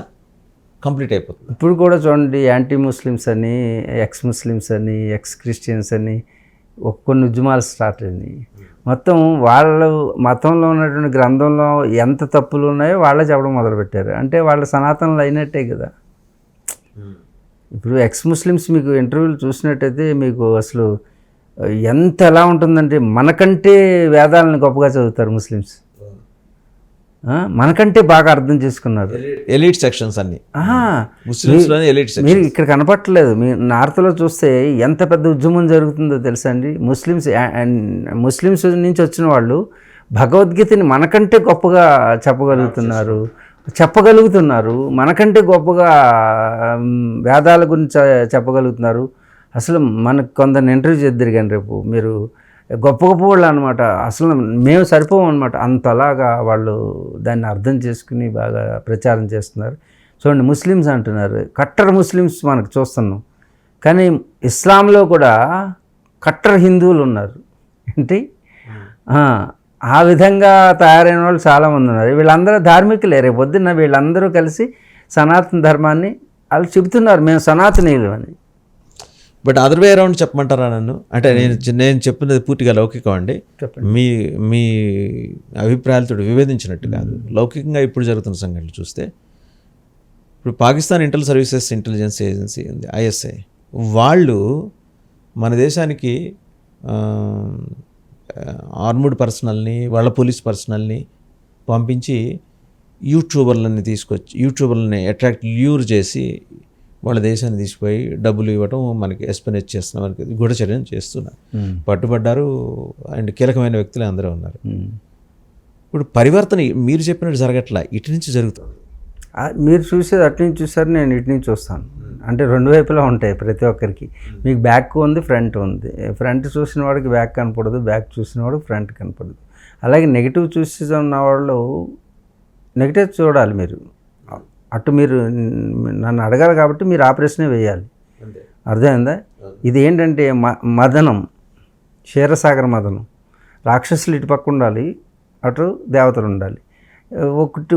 కంప్లీట్ అయిపోతుంది. ఇప్పుడు కూడా చూడండి, యాంటీ ముస్లిమ్స్ అని, ఎక్స్ ముస్లిమ్స్ అని, ఎక్స్ క్రిస్టియన్స్ అని కొన్ని ఉద్యమాలు స్టార్ట్ అయినాయి. మొత్తం వాళ్ళు మతంలో ఉన్నటువంటి గ్రంథంలో ఎంత తప్పులు ఉన్నాయో వాళ్ళే చెప్పడం మొదలుపెట్టారు. అంటే వాళ్ళ సనాతనలు అయినట్టే కదా. ఇప్పుడు ఎక్స్ ముస్లిమ్స్ మీకు ఇంటర్వ్యూలు చూసినట్టయితే మీకు అసలు ఎంత ఎలా ఉంటుందంటే మనకంటే వేదాలను గొప్పగా చదువుతారు ముస్లిమ్స్, మనకంటే బాగా అర్థం చేసుకున్నారు. ఎలీట్ సెక్షన్స్ అన్ని మీరు ఇక్కడ కనపట్టలేదు. మీ నార్త్లో చూస్తే ఎంత పెద్ద ఉద్యమం జరుగుతుందో తెలుసా అండి. ముస్లిమ్స్ నుంచి వచ్చిన వాళ్ళు భగవద్గీతని మనకంటే గొప్పగా చెప్పగలుగుతున్నారు, మనకంటే గొప్పగా వేదాల గురించి చెప్పగలుగుతున్నారు. అసలు మనకు కొందరిని ఇంటర్వ్యూ చేద్దరు కానీ రేపు మీరు గొప్ప గొప్ప వాళ్ళు అనమాట. అసలు మేము సరిపోం అనమాట. అంతలాగా వాళ్ళు దాన్ని అర్థం చేసుకుని బాగా ప్రచారం చేస్తున్నారు. చూడండి, ముస్లిమ్స్ అంటున్నారు, కట్టర్ ముస్లిమ్స్ మనకు చూస్తున్నాం. కానీ ఇస్లాంలో కూడా కట్టర్ హిందువులు ఉన్నారు. ఏంటి ఆ విధంగా తయారైన వాళ్ళు చాలామంది ఉన్నారు. వీళ్ళందరూ ధార్మికులే. రేపు పొద్దున్న వీళ్ళందరూ కలిసి సనాతన ధర్మాన్ని వాళ్ళు చెబుతున్నారు, మేము సనాతనీయులు అని. బట్ అదర్ వే అరౌండ్ చెప్పమంటారా నన్ను? అంటే నేను చెప్పినది పూర్తిగా లౌకికం అండి. మీ మీ అభిప్రాయాలతో విభేదించినట్టు కాదు. లౌకికంగా ఇప్పుడు జరుగుతున్న సంఘటనలు చూస్తే, ఇప్పుడు పాకిస్తాన్ ఇంటెలిజెన్స్ ఏజెన్సీ ఉంది, ఐఎస్ఐ. వాళ్ళు మన దేశానికి ఆర్మ్డ్ పర్సనల్ని, వాళ్ళ పోలీస్ పర్సనల్ని పంపించి యూట్యూబర్లని ల్యూర్ చేసి వాళ్ళ దేశాన్ని తీసిపోయి డబ్బులు ఇవ్వటం, మనకి ఎస్పెనేజ్ చేస్తున్న మనకి గూఢచర్యం చేస్తున్నారు. పట్టుబడ్డారు అండ్ కీలకమైన వ్యక్తులు అందరూ ఉన్నారు. ఇప్పుడు పరివర్తన మీరు చెప్పినట్టు జరగట్లా, ఇటు నుంచి జరుగుతుంది. మీరు చూసేది అటు నుంచి చూసారు, నేను ఇటు నుంచి చూస్తాను. అంటే రెండు వైపులా ఉంటాయి ప్రతి ఒక్కరికి. మీకు బ్యాక్ ఉంది, ఫ్రంట్ ఉంది. ఫ్రంట్ చూసిన వాడికి బ్యాక్ కనపడదు, బ్యాక్ చూసిన వాడికి ఫ్రంట్ కనపడదు. అలాగే నెగిటివ్ చూసి ఉన్న వాళ్ళు నెగిటివ్ చూడాలి. మీరు అటు మీరు నన్ను అడగాలి కాబట్టి మీరు ఆ ప్రశ్నే వేయాలి. అర్థమైందా? ఇది ఏంటంటే మదనం, క్షీరసాగర మదనం. రాక్షసులు ఇటు పక్క ఉండాలి, అటు దేవతలు ఉండాలి.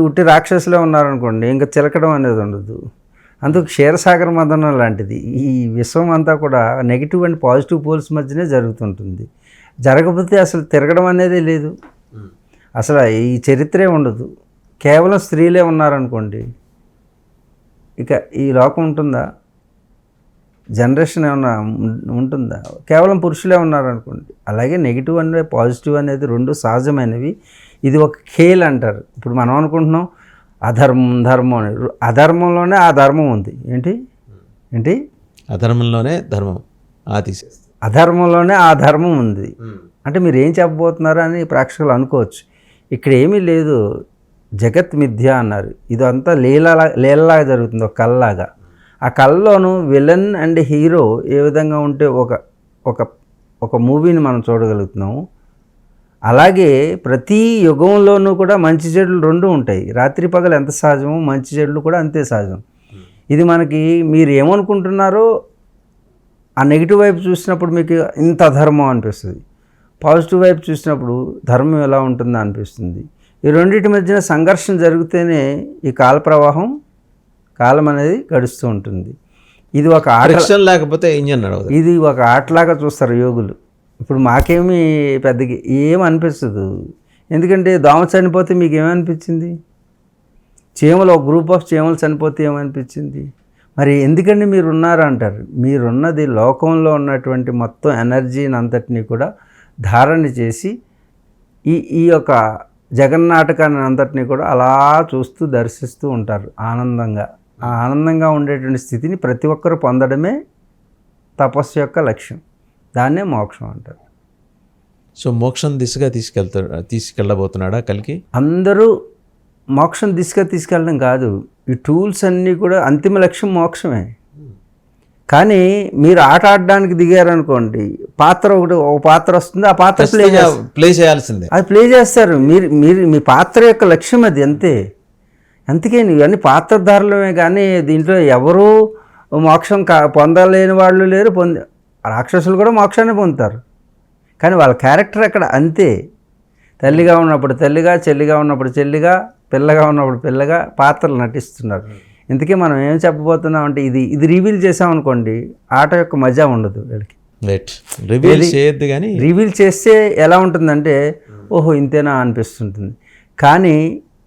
ఉట్టి రాక్షసులే ఉన్నారనుకోండి, ఇంకా చిలకడం అనేది ఉండదు. అందుకు క్షీరసాగర మదనం లాంటిది ఈ విశ్వం అంతా కూడా నెగిటివ్ అండ్ పాజిటివ్ పోల్స్ మధ్యనే జరుగుతుంటుంది. జరగకపోతే అసలు తిరగడం అనేది లేదు, అసలు ఈ చరిత్రే ఉండదు. కేవలం స్త్రీలే ఉన్నారనుకోండి, ఇక ఈ లోకం ఉంటుందా? జనరేషన్ ఏమన్నా ఉంటుందా? కేవలం పురుషులే ఉన్నారనుకోండి. అలాగే నెగిటివ్ అండ్ పాజిటివ్ అనేది రెండు సహజమైనవి. ఇది ఒక ఖేల్ అంటారు. ఇప్పుడు మనం అనుకుంటున్నాం ధర్మం అని. అధర్మంలోనే ఆ ధర్మం ఉంది. ఏంటి అధర్మంలోనే ధర్మం, అధర్మంలోనే ఆ ధర్మం ఉంది. అంటే మీరు ఏం చెప్పబోతున్నారు అని ప్రేక్షకులు అనుకోవచ్చు. ఇక్కడ ఏమీ లేదు, జగత్ మిథ్య అన్నారు. ఇదంతా లీలలాగా జరుగుతుంది, ఒక కళ్ళలాగా. ఆ కళ్ళలోనూ విలన్ అండ్ హీరో ఏ విధంగా ఉంటే ఒక మూవీని మనం చూడగలుగుతున్నాము. అలాగే ప్రతి యుగంలోనూ కూడా మంచి చెడులు రెండు ఉంటాయి. రాత్రి పగలు ఎంత సహజమో మంచి చెడులు కూడా అంతే సహజం. ఇది మనకి మీరు ఏమనుకుంటున్నారో ఆ నెగిటివ్ వైపు చూసినప్పుడు మీకు ఇంత అధర్మం అనిపిస్తుంది, పాజిటివ్ వైపు చూసినప్పుడు ధర్మం ఎలా ఉంటుందో అనిపిస్తుంది. ఈ రెండింటి మధ్యన సంఘర్షణ జరిగితేనే ఈ కాలం అనేది గడుస్తూ ఉంటుంది. ఇది ఒక ఆట, లేకపోతే ఇంజన్ నడవదు. ఇది ఒక ఆటలాగా చూస్తారు యోగులు. ఇప్పుడు మాకేమీ పెద్దగా ఏమనిపిస్తుంది. ఎందుకంటే దోమ చనిపోతే మీకు ఏమనిపించింది? చీమలు, ఒక గ్రూప్ ఆఫ్ చీమలు చనిపోతే ఏమనిపించింది? మరి ఎందుకంటే మీరు ఉన్నారు అంటారు. మీరున్నది లోకంలో ఉన్నటువంటి మొత్తం ఎనర్జీని అంతటినీ కూడా ధారణ చేసి ఈ యొక్క జగన్నాటకాన్ని అంతటినీ కూడా అలా చూస్తూ దర్శిస్తూ ఉంటారు ఆనందంగా. ఆ ఆనందంగా ఉండేటువంటి స్థితిని ప్రతి ఒక్కరు పొందడమే తపస్సు యొక్క లక్ష్యం. దాన్నే మోక్షం అంటారు. సో మోక్షం దిశగా తీసుకెళ్ళబోతున్నాడా కల్కి? అందరూ మోక్షం దిశగా తీసుకెళ్ళడం కాదు, ఈ టూల్స్ అన్నీ కూడా అంతిమ లక్ష్యం మోక్షమే. కానీ మీరు ఆట ఆడడానికి దిగారనుకోండి, ఒక పాత్ర వస్తుంది, ఆ పాత్ర ప్లే చేయాల్సిందే, అది ప్లే చేస్తారు. మీరు మీ పాత్ర యొక్క లక్ష్యం అది, అంతే. అందుకే ఇవన్నీ పాత్రధారులమే. కానీ దీంట్లో ఎవరూ మోక్షం పొందలేని వాళ్ళు లేరు. రాక్షసులు కూడా మోక్షాన్ని పొందుతారు, కానీ వాళ్ళ క్యారెక్టర్ అక్కడ అంతే. తల్లిగా ఉన్నప్పుడు తల్లిగా, చెల్లిగా ఉన్నప్పుడు చెల్లిగా, పిల్లగా ఉన్నప్పుడు పిల్లగా పాత్రలు నటిస్తున్నారు. ఇందుకే మనం ఏం చెప్పబోతున్నాం అంటే ఇది రివీల్ చేసామనుకోండి, ఆట యొక్క మజా ఉండదు వీళ్ళకి. రైట్, రివీల్ చేయొద్దు కానీ రివీల్ చేస్తే ఎలా ఉంటుందంటే ఓహో ఇంతేనా అనిపిస్తుంటుంది. కానీ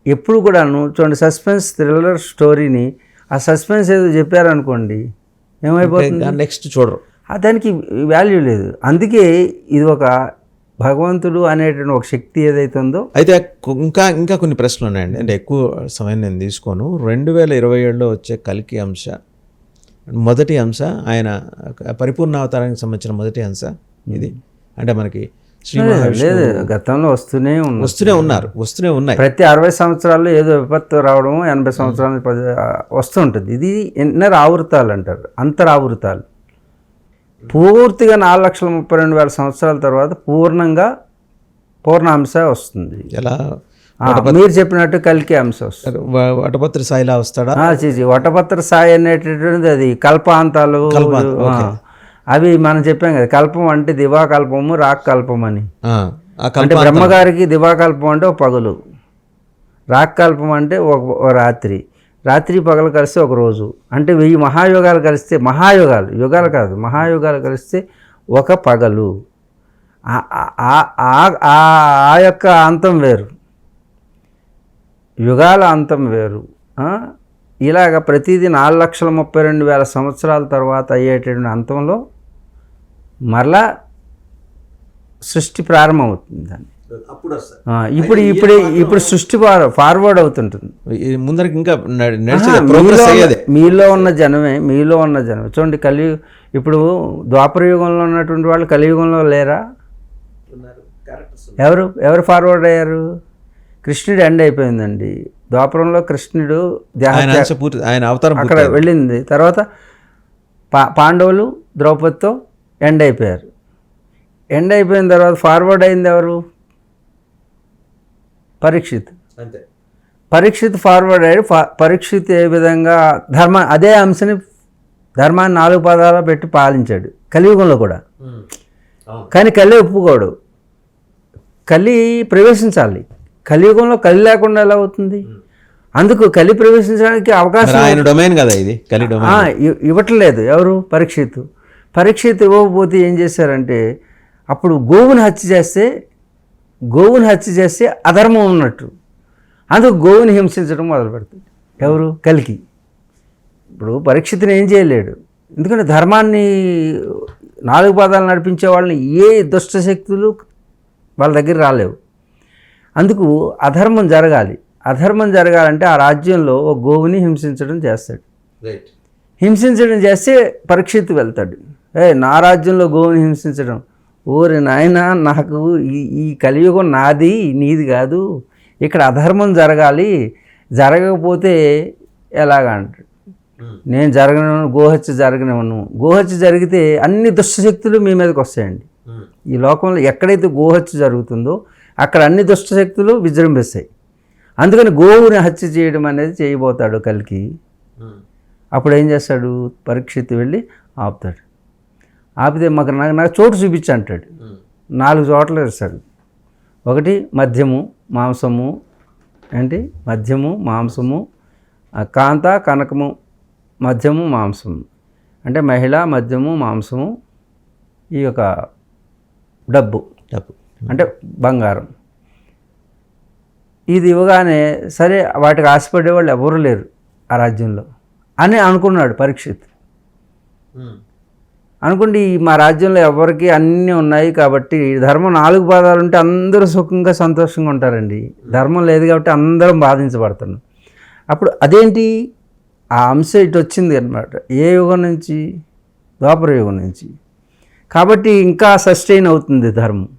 ఎప్పుడు కూడాను చూడండి, సస్పెన్స్ థ్రిల్లర్ స్టోరీని ఆ సస్పెన్స్ ఏదో చెప్పారనుకోండి ఏమైపోతుంది, నెక్స్ట్ చూడరు. దానికి వాల్యూ లేదు. అందుకే ఇది ఒక భగవంతుడు అనేటువంటి ఒక శక్తి ఏదైతే ఉందో. అయితే ఇంకా కొన్ని ప్రశ్నలు ఉన్నాయండి, అంటే ఎక్కువ సమయం నేను తీసుకోను. 2027లో వచ్చే కల్కి అంశ, మొదటి అంశ ఆయన పరిపూర్ణ అవతారానికి సంబంధించిన మొదటి అంశ ఇది. అంటే మనకి శ్రీ లేదు, గతంలో వస్తూనే ఉన్నాయి. ప్రతి 60 సంవత్సరాల్లో ఏదో విపత్తు రావడం, 80 సంవత్సరాలు వస్తూ ఉంటుంది. ఇది ఇన్నర్ ఆవృతాలు అంటారు, అంతరావృతాలు. పూర్తిగా 4,32,000 సంవత్సరాల తర్వాత పూర్ణ అంశ వస్తుంది. ఎలా మీరు చెప్పినట్టు కల్కి అంశ వస్తుంది. వటపత్రి సాయిలా వస్తాడా? వటపత్ర సాయి అనేటటువంటిది అది కల్పాంతాలు అవి మనం చెప్పాం కదా. కల్పం అంటే దివాకల్పము, రాక్కల్పం అని. అంటే బ్రహ్మగారికి దివాకల్పం అంటే ఒక పగలు, రాక్కల్పం అంటే ఒక రాత్రి పగలు కలిస్తే ఒక రోజు. అంటే 1000 మహాయోగాలు కలిస్తే, యుగాలు కాదు, మహాయోగాలు కలిస్తే ఒక పగలు. ఆ యొక్క అంతం వేరు, యుగాల అంతం వేరు. ఇలాగ ప్రతిదీ 4,32,000 సంవత్సరాల తర్వాత అయ్యేటటువంటి అంతంలో మరలా సృష్టి ప్రారంభమవుతుంది. దాన్ని ఇప్పుడు సృష్టి ఫార్వర్డ్ అవుతుంటుంది. ముందరికి ఇంకా మీలో ఉన్న జనమే చూడండి. ఇప్పుడు ద్వాపర యుగంలో ఉన్నటువంటి వాళ్ళు కలియుగంలో లేరా? ఎవరు ఫార్వర్డ్ అయ్యారు? కృష్ణుడు ఎండ్ అయిపోయిందండి. ద్వాపరంలో కృష్ణుడు ఆయన అవతారం అక్కడ వెళ్ళింది. తర్వాత పాండవులు ద్రౌపదితో ఎండ్ అయిపోయారు. ఎండ్ అయిపోయిన తర్వాత ఫార్వర్డ్ అయింది ఎవరు? పరీక్షిత్ ఫార్వర్డ్ అయ్యాడు. పరీక్షిత్ ఏ విధంగా అదే అంశని ధర్మాన్ని 4 పాదాలు పెట్టి పాలించాడు కలియుగంలో కూడా. కానీ కలి ఒప్పుకోడు. కలి ప్రవేశించాలి. కలియుగంలో కలి లేకుండా ఎలా అవుతుంది? అందుకు కలి ప్రవేశించడానికి అవకాశం ఇవ్వట్లేదు. ఎవరు? పరీక్షిత్ ఇవ్వకపోతే ఏం చేశారంటే, అప్పుడు గోవుని హత్య చేస్తే అధర్మం ఉన్నట్టు. అందుకు గోవుని హింసించడం మొదలు పెడుతుంది. ఎవరు? కల్కి. ఇప్పుడు పరీక్షితుని ఏం చేయలేడు, ఎందుకంటే ధర్మాన్ని 4 పాదాలు నడిపించే వాళ్ళని ఏ దుష్టశక్తులు వాళ్ళ దగ్గర రాలేవు. అందుకు అధర్మం జరగాలంటే ఆ రాజ్యంలో ఒక గోవుని హింసించడం చేస్తాడు. హింసించడం చేస్తే పరీక్షిత్ వెళ్తాడు. నా రాజ్యంలో గోవుని హింసించడం, ఓరి నాయన, నాకు ఈ కలియుగం నాది, నీది కాదు. ఇక్కడ అధర్మం జరగకపోతే ఎలాగా అంటాడు. నేను గోహత్య జరగనివ్వను. గోహత్య జరిగితే అన్ని దుష్టశక్తులు మీ మీదకి వస్తాయండి. ఈ లోకంలో ఎక్కడైతే గోహత్య జరుగుతుందో అక్కడ అన్ని దుష్టశక్తులు విజృంభిస్తాయి. అందుకని గోవుని హత్య చేయడం అనేది చేయబోతాడు కల్కి. అప్పుడు ఏం చేస్తాడు? పరీక్షిత్ వెళ్ళి ఆపుతాడు. ఆపితే నాకు చోటు చూపించి అంటాడు. 4 చోట్ల ఇస్తాడు. ఒకటి మద్యము, మాంసము, కాంత, కనకము, మద్యము, మాంసము. అంటే మహిళ, మద్యము, మాంసము, ఈ యొక్క డబ్బు అంటే బంగారం. ఇది ఇవ్వగానే సరే వాటికి ఆశపడే వాళ్ళు ఎవరు లేరు ఆ రాజ్యంలో అని అనుకున్నాడు పరీక్షిత్. అనుకోండి, మా రాజ్యంలో ఎవరికి అన్నీ ఉన్నాయి కాబట్టి ధర్మం 4 పాదాలు ఉంటే అందరూ సుఖంగా సంతోషంగా ఉంటారండి. ధర్మం లేదు కాబట్టి అందరం బాధించబడుతున్నాం. అప్పుడు అదేంటి, ఆ అంశ ఇటు వచ్చింది అన్నమాట. ఏ యుగం నుంచి? ద్వాపర యుగం నుంచి. కాబట్టి ఇంకా సస్టైన్ అవుతుంది ధర్మం.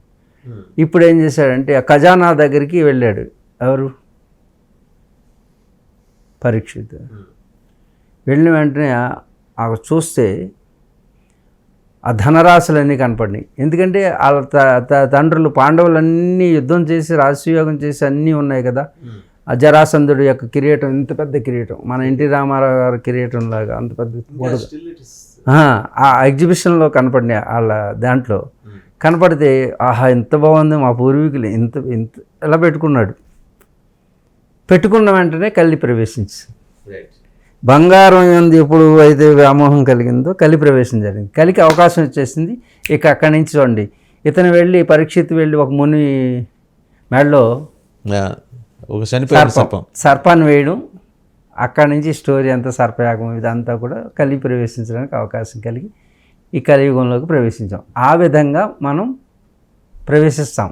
ఇప్పుడు ఏం చేశాడంటే ఆ ఖజానా దగ్గరికి వెళ్ళాడు. ఎవరు? పరీక్షిత్. వెళ్ళిన వెంటనే చూస్తే ఆ ధనరాశులన్నీ కనపడినాయి. ఎందుకంటే వాళ్ళ తండ్రులు పాండవులన్నీ యుద్ధం చేసి రాజసూయోగం చేసి అన్నీ ఉన్నాయి కదా. ఆ జరాసంధుడు యొక్క కిరీటం, ఇంత పెద్ద కిరీటం, మన ఎన్టీ రామారావు గారి కిరీటం లాగా అంత పెద్ద. ఆ ఎగ్జిబిషన్లో కనపడినాయి. వాళ్ళ దాంట్లో కనపడితే ఆహా ఎంత బాగుంది, మా పూర్వీకులు ఇంత ఎలా పెట్టుకున్నాడు. పెట్టుకున్న వెంటనే కల్లి ప్రవేశించి బంగారం ఎందు ఎప్పుడు అయితే వ్యామోహం కలిగిందో కలి ప్రవేశం జరిగింది. కలికి అవకాశం వచ్చేసింది. ఇక అక్కడి నుంచి చూడండి, ఇతను వెళ్ళి పరీక్షిత్ వెళ్ళి ఒక ముని మెడలో ఒక చనిపోయిన సర్పం సర్పాన్ని వేయడం, అక్కడి నుంచి స్టోరీ అంతా సర్పయాగం ఇదంతా కూడా కలి ప్రవేశించడానికి అవకాశం కలిగి ఈ కలియుగంలోకి ప్రవేశించాం. ఆ విధంగా మనం ప్రవేశిస్తాం.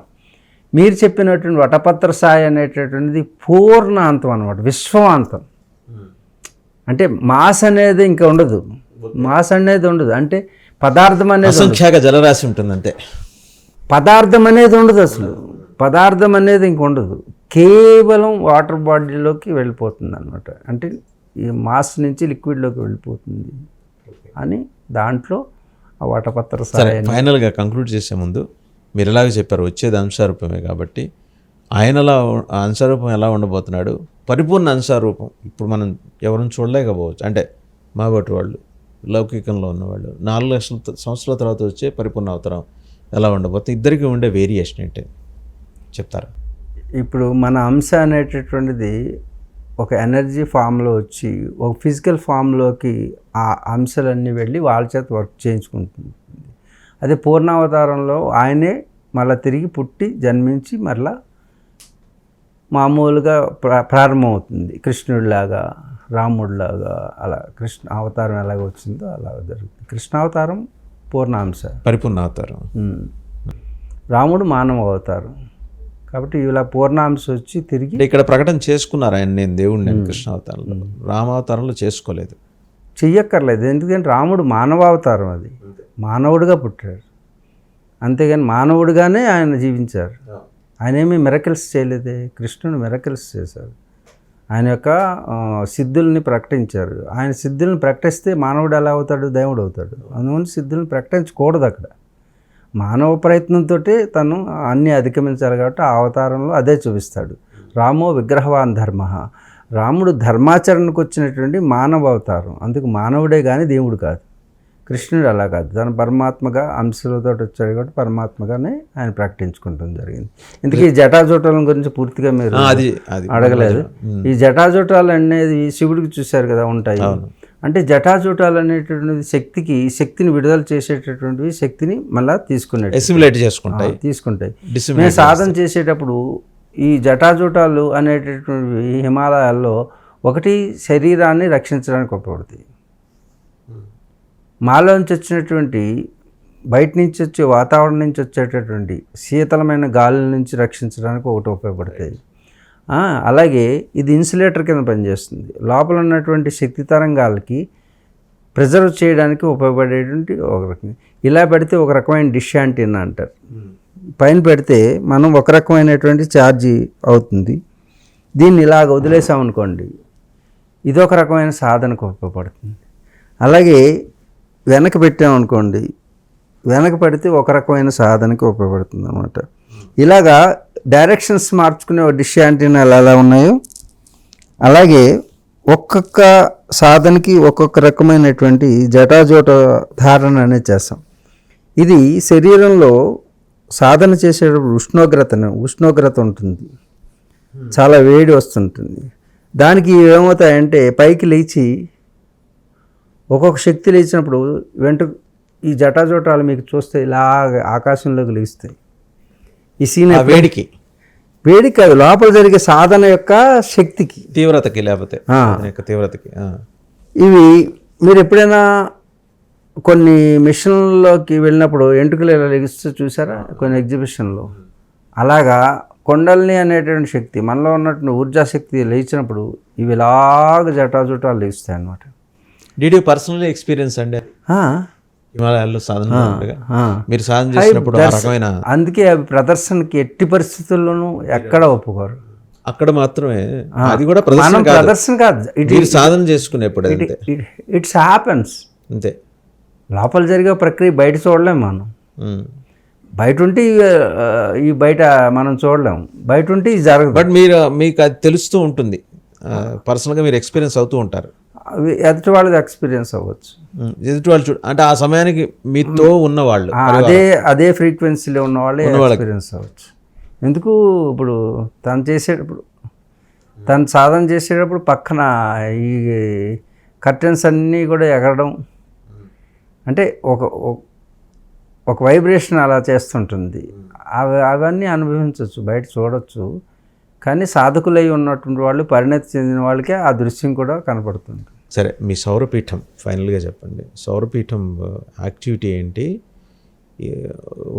మీరు చెప్పినటువంటి వటపత్ర సాయి అనేటటువంటిది పూర్ణాంతం అన్నమాట, విశ్వాంతం. అంటే మాస్ అనేది ఇంకా ఉండదు, మాస్ అనేది ఉండదు. అంటే పదార్థం అనేది అసంఖ్యాక జలరాశి ఉంటుంది అంతే. పదార్థం అనేది ఉండదు, అసలు పదార్థం అనేది ఇంక ఉండదు. కేవలం వాటర్ బాడీలోకి వెళ్ళిపోతుంది అనమాట. అంటే ఈ మాస్ నుంచి లిక్విడ్లోకి వెళ్ళిపోతుంది అని దాంట్లో ఆ వటపత్ర సరే, ఫైనల్గా కంక్లూడ్ చేసే ముందు మీరు ఎలాగ చెప్పారు వచ్చేది అంశారూపమే కాబట్టి ఆయనలా అంశారూపం ఎలా ఉండబోతున్నాడు, పరిపూర్ణ అంశారూపం ఇప్పుడు మనం ఎవరిని చూడలేకపోవచ్చు. అంటే మా బట్టి వాళ్ళు లౌకికంలో ఉన్నవాళ్ళు 4 లక్షల సంవత్సరాల తర్వాత వచ్చే పరిపూర్ణ అవతారం ఎలా ఉండబోతుంది, ఇద్దరికి ఉండే వేరియేషన్ ఏంటి చెప్తారు? ఇప్పుడు మన అంశ అనేటటువంటిది ఒక ఎనర్జీ ఫామ్లో వచ్చి ఒక ఫిజికల్ ఫామ్లోకి ఆ అంశాలన్నీ వెళ్ళి వాళ్ళ చేత వర్క్ చేయించుకుంటుంది. అదే పూర్ణావతారంలో ఆయనే మళ్ళీ తిరిగి పుట్టి జన్మించి మళ్ళా మామూలుగా ప్రారంభమవుతుంది. కృష్ణుడిలాగా, రాముడిలాగా, అలా కృష్ణ అవతారం ఎలాగ వచ్చిందో అలా జరుగుతుంది. కృష్ణావతారం పూర్ణాంశ పరిపూర్ణ అవతారం, రాముడు మానవ అవతారం. కాబట్టి ఇలా పూర్ణాంశ వచ్చి తిరిగి ఇక్కడ ప్రకటన చేసుకున్నారు ఆయన నేను దేవుడు నేను కృష్ణావతారంలో, రామావతారంలో చేసుకోలేదు, చెయ్యక్కర్లేదు. ఎందుకంటే రాముడు మానవావతారం, అది మానవుడిగా పుట్టాడు. అంతేగాని మానవుడిగానే ఆయన జీవించారు. ఆయన ఏమీ మిరకల్స్ చేయలేదే, కృష్ణుడు మిరకల్స్ చేశారు. ఆయన యొక్క సిద్ధుల్ని ప్రకటించారు. ఆయన సిద్ధుల్ని ప్రకటిస్తే మానవుడు ఎలా అవుతాడు, దేవుడు అవుతాడు. అందువల్ల సిద్ధుల్ని ప్రకటించకూడదు. అక్కడ మానవ ప్రయత్నంతో తను అన్నీ అధిగమించాలి కాబట్టి ఆ అవతారంలో అదే చూపిస్తాడు. రామో విగ్రహవాన్ ధర్మ, రాముడు ధర్మాచరణకు వచ్చినటువంటి మానవ అవతారం. అందుకు మానవుడే కానీ దేవుడు కాదు. కృష్ణుడు అలా కాదు, తను పరమాత్మగా అంశాలతో వచ్చాడు కాబట్టి పరమాత్మగానే ఆయన ప్రకటించుకుంటం జరిగింది. ఇందుకే ఈ జటాజూటాల గురించి పూర్తిగా మీరు అడగలేదు. ఈ జటాజూటాలు అనేది శివుడికి చూశారు కదా ఉంటాయి. అంటే జటాజూటాలు అనేటటువంటిది శక్తిని విడుదల చేసేటటువంటివి, శక్తిని మళ్ళీ తీసుకుంటాయి. మేము సాధన చేసేటప్పుడు ఈ జటాజూటాలు అనేటటువంటివి హిమాలయాల్లో ఒకటి శరీరాన్ని రక్షించడానికి ఉపయోగపడతాయి. మాలోంచి వచ్చినటువంటి బయట నుంచి వచ్చే వాతావరణం నుంచి వచ్చేటటువంటి శీతలమైన గాలుల నుంచి రక్షించడానికి ఒకటి ఉపయోగపడతాయి. అలాగే ఇది ఇన్సులేటర్ కింద పనిచేస్తుంది. లోపల ఉన్నటువంటి శక్తి తరంగాలకి ప్రిజర్వ్ చేయడానికి ఉపయోగపడేటువంటి ఒక రకం. ఇలా పెడితే ఒక రకమైన డిష్ యాంటీనా అంటారు. పైన పెడితే మనం ఒక రకమైనటువంటి ఛార్జీ అవుతుంది. దీన్ని ఇలాగ వదిలేసామనుకోండి, ఇదొక రకమైన సాధనకు ఉపయోగపడుతుంది. అలాగే వెనక పెట్టామనుకోండి, వెనక పెడితే ఒక రకమైన సాధనకి ఉపయోగపడుతుంది అన్నమాట. ఇలాగా డైరెక్షన్స్ మార్చుకునే డిష్ యాంటీనాలు ఎలా ఉన్నాయో అలాగే ఒక్కొక్క సాధనకి ఒక్కొక్క రకమైనటువంటి జటాజోట ధారణ అనేది చేస్తాం. ఇది శరీరంలో సాధన చేసేటప్పుడు ఉష్ణోగ్రత ఉంటుంది, చాలా వేడి వస్తుంటుంది. దానికి ఏమవుతాయంటే పైకి లేచి ఒక్కొక్క శక్తి లేచినప్పుడు ఈ జటాజోటాలు మీకు చూస్తే ఇలా ఆకాశంలోకి లేస్తాయి. ఈ సీన్ వేడికి కాదు, లోపల జరిగే సాధన యొక్క శక్తికి, తీవ్రతకి, లేకపోతే తీవ్రతకి. ఇవి మీరు ఎప్పుడైనా కొన్ని మిషన్లోకి వెళ్ళినప్పుడు ఎంటుకలు ఇలా లెగిస్తూ చూసారా కొన్ని ఎగ్జిబిషన్లో? అలాగా కొండల్ని అనేటువంటి శక్తి మనలో ఉన్నటువంటి ఊర్జాశక్తి లేచినప్పుడు ఇవి ఇలాగ జటాజుటాలు లేస్తాయి అన్నమాట. డిడ్ యూ పర్సనల్లీ ఎక్స్పీరియన్స్ అండి హిమాలయాల్లో సాధన మీరు సాధన చేసినప్పుడు ఆ రకమైన? అందుకే అవి ప్రదర్శనకి ఎట్టి పరిస్థితుల్లోనూ ఎక్కడ ఒప్పుకోరు. అక్కడ మాత్రమే, అది కూడా ప్రదర్శన కాదు, సాధన చేసుకునేప్పుడు ఇట్స్ హ్యాపెన్స్ అంతే. లోపల జరిగే ప్రక్రియ బయట చూడలేము మనం. బయట ఉంటే ఈ బయట మనం చూడలేము, బయట ఉంటే ఇది జరగదు. బట్ మీకు అది తెలుస్తూ ఉంటుంది, పర్సనల్గా మీరు ఎక్స్పీరియన్స్ అవుతూ ఉంటారు. ఎదుటి వాళ్ళది ఎక్స్పీరియన్స్ అవ్వచ్చు, ఎదుటి వాళ్ళు అంటే ఆ సమయానికి మీతో ఉన్నవాళ్ళు అదే ఫ్రీక్వెన్సీలో ఉన్న వాళ్ళే ఎక్స్పీరియన్స్ అవ్వచ్చు. ఎందుకు ఇప్పుడు తను సాధన చేసేటప్పుడు పక్కన ఈ కర్టెన్స్ అన్నీ కూడా ఎగరడం, అంటే ఒక వైబ్రేషన్ అలా చేస్తుంటుంది. అవన్నీ అనుభవించవచ్చు, బయట చూడొచ్చు. కానీ సాధకులై ఉన్నటువంటి వాళ్ళు, పరిణతి చెందిన వాళ్ళకే ఆ దృశ్యం కూడా కనపడుతుంది. సరే, మీ సౌరపీఠం ఫైనల్గా చెప్పండి. సౌరపీఠం యాక్టివిటీ ఏంటి?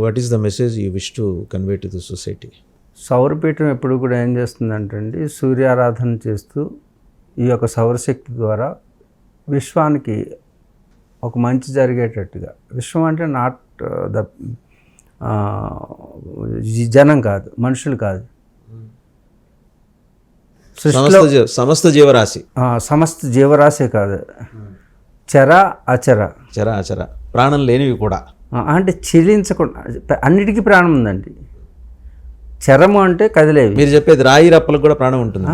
What is the message you wish to convey to the society? Sourapeetham ఎప్పుడు కూడా ఏం చేస్తుందంటే అండి, సూర్యారాధన చేస్తూ ఈ యొక్క సౌరశక్తి ద్వారా విశ్వానికి ఒక మంచి జరిగేటట్టుగా, విశ్వం అంటే నాట్ ద జనం కాదు, మనుషులు కాదు, సృష్టిలో సమస్త జీవరాశి, సమస్త జీవరాశి కాదు, చర అచర, చర అచర ప్రాణం లేనివి కూడా, అంటే చెలించకుండా అన్నిటికీ ప్రాణం ఉందండి. చరము అంటే కదిలేవి. మీరు చెప్పేది రాయి రప్పలకు కూడా ప్రాణం ఉంటుంది.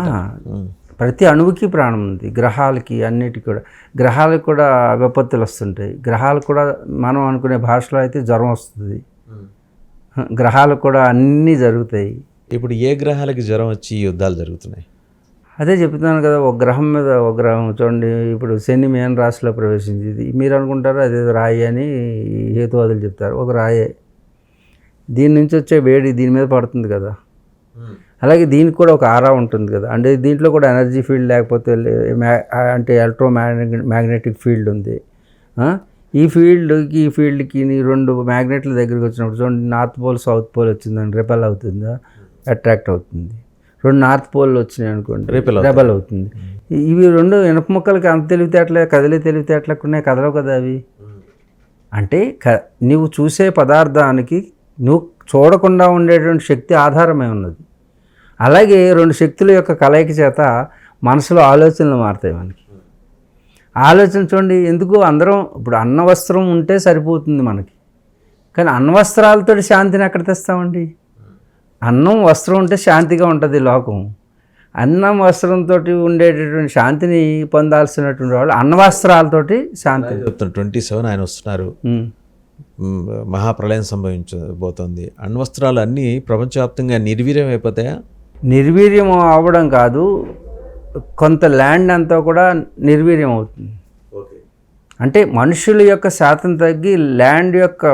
ప్రతి అణువుకి ప్రాణం ఉంది. గ్రహాలకి అన్నిటికీ కూడా, గ్రహాలకు కూడా విపత్తులు వస్తుంటాయి. గ్రహాలకు కూడా మనం అనుకునే భాషలో అయితే జ్వరం వస్తుంది. గ్రహాలకు కూడా అన్నీ జరుగుతాయి. ఇప్పుడు ఏ గ్రహాలకి జ్వరం వచ్చి యుద్ధాలు జరుగుతున్నాయి? అదే చెప్తున్నాను కదా, ఒక గ్రహం మీద ఒక గ్రహం చూడండి. ఇప్పుడు శని మేన రాశిలో ప్రవేశించింది. మీరు అనుకుంటారు అదేదో రాయి అని హేతువాదులు చెప్తారు. ఒక రాయే, దీని నుంచి వచ్చే వేడి దీని మీద పడుతుంది కదా. అలాగే దీనికి కూడా ఒక ఆరా ఉంటుంది కదా. అంటే దీంట్లో కూడా ఎనర్జీ ఫీల్డ్, లేకపోతే అంటే మ్యాగ్నెటిక్ ఫీల్డ్ ఉంది. ఈ ఫీల్డ్కి రెండు మ్యాగ్నెట్ల దగ్గరికి వచ్చినప్పుడు చూడండి, నార్త్ పోల్ సౌత్ పోల్ వచ్చిందని రెపెల్ అవుతుందా, అట్రాక్ట్ అవుతుంది. రెండు నార్త్ పోల్ వచ్చినాయి అనుకోండి, రెబల్ అవుతుంది. ఇవి రెండు ఇనప మొక్కలకి అంత తెలివితేటలే, కదిలే తెలివితేటలకు ఉన్నాయి, కదలవు కదా అవి. అంటే నువ్వు చూసే పదార్థానికి నువ్వు చూడకుండా ఉండేటువంటి శక్తి ఆధారమై ఉన్నది. అలాగే రెండు శక్తుల యొక్క కలయిక చేత మనసులో ఆలోచనలు మారుతాయి మనకి. ఆలోచన చూడండి, ఎందుకు అందరం ఇప్పుడు అన్నవస్త్రం ఉంటే సరిపోతుంది మనకి, కానీ అన్నవస్త్రాలతో శాంతిని ఎక్కడ తెస్తామండి? అన్నం వస్త్రం ఉంటే శాంతిగా ఉంటుంది లోకం. అన్నం వస్త్రంతో ఉండేటటువంటి శాంతిని పొందాల్సినటువంటి వాళ్ళు అన్నవస్త్రాలతోటి శాంతి. 27 ఆయన వస్తున్నారు, మహాప్రళయం సంభవించబోతోంది. అణ్వస్త్రాలు అన్నీ ప్రపంచవ్యాప్తంగా నిర్వీర్యం అయిపోతాయా? నిర్వీర్యం అవ్వడం కాదు, కొంత ల్యాండ్ అంతా కూడా నిర్వీర్యం అవుతుంది. అంటే మనుషుల యొక్క శాతం తగ్గి ల్యాండ్ యొక్క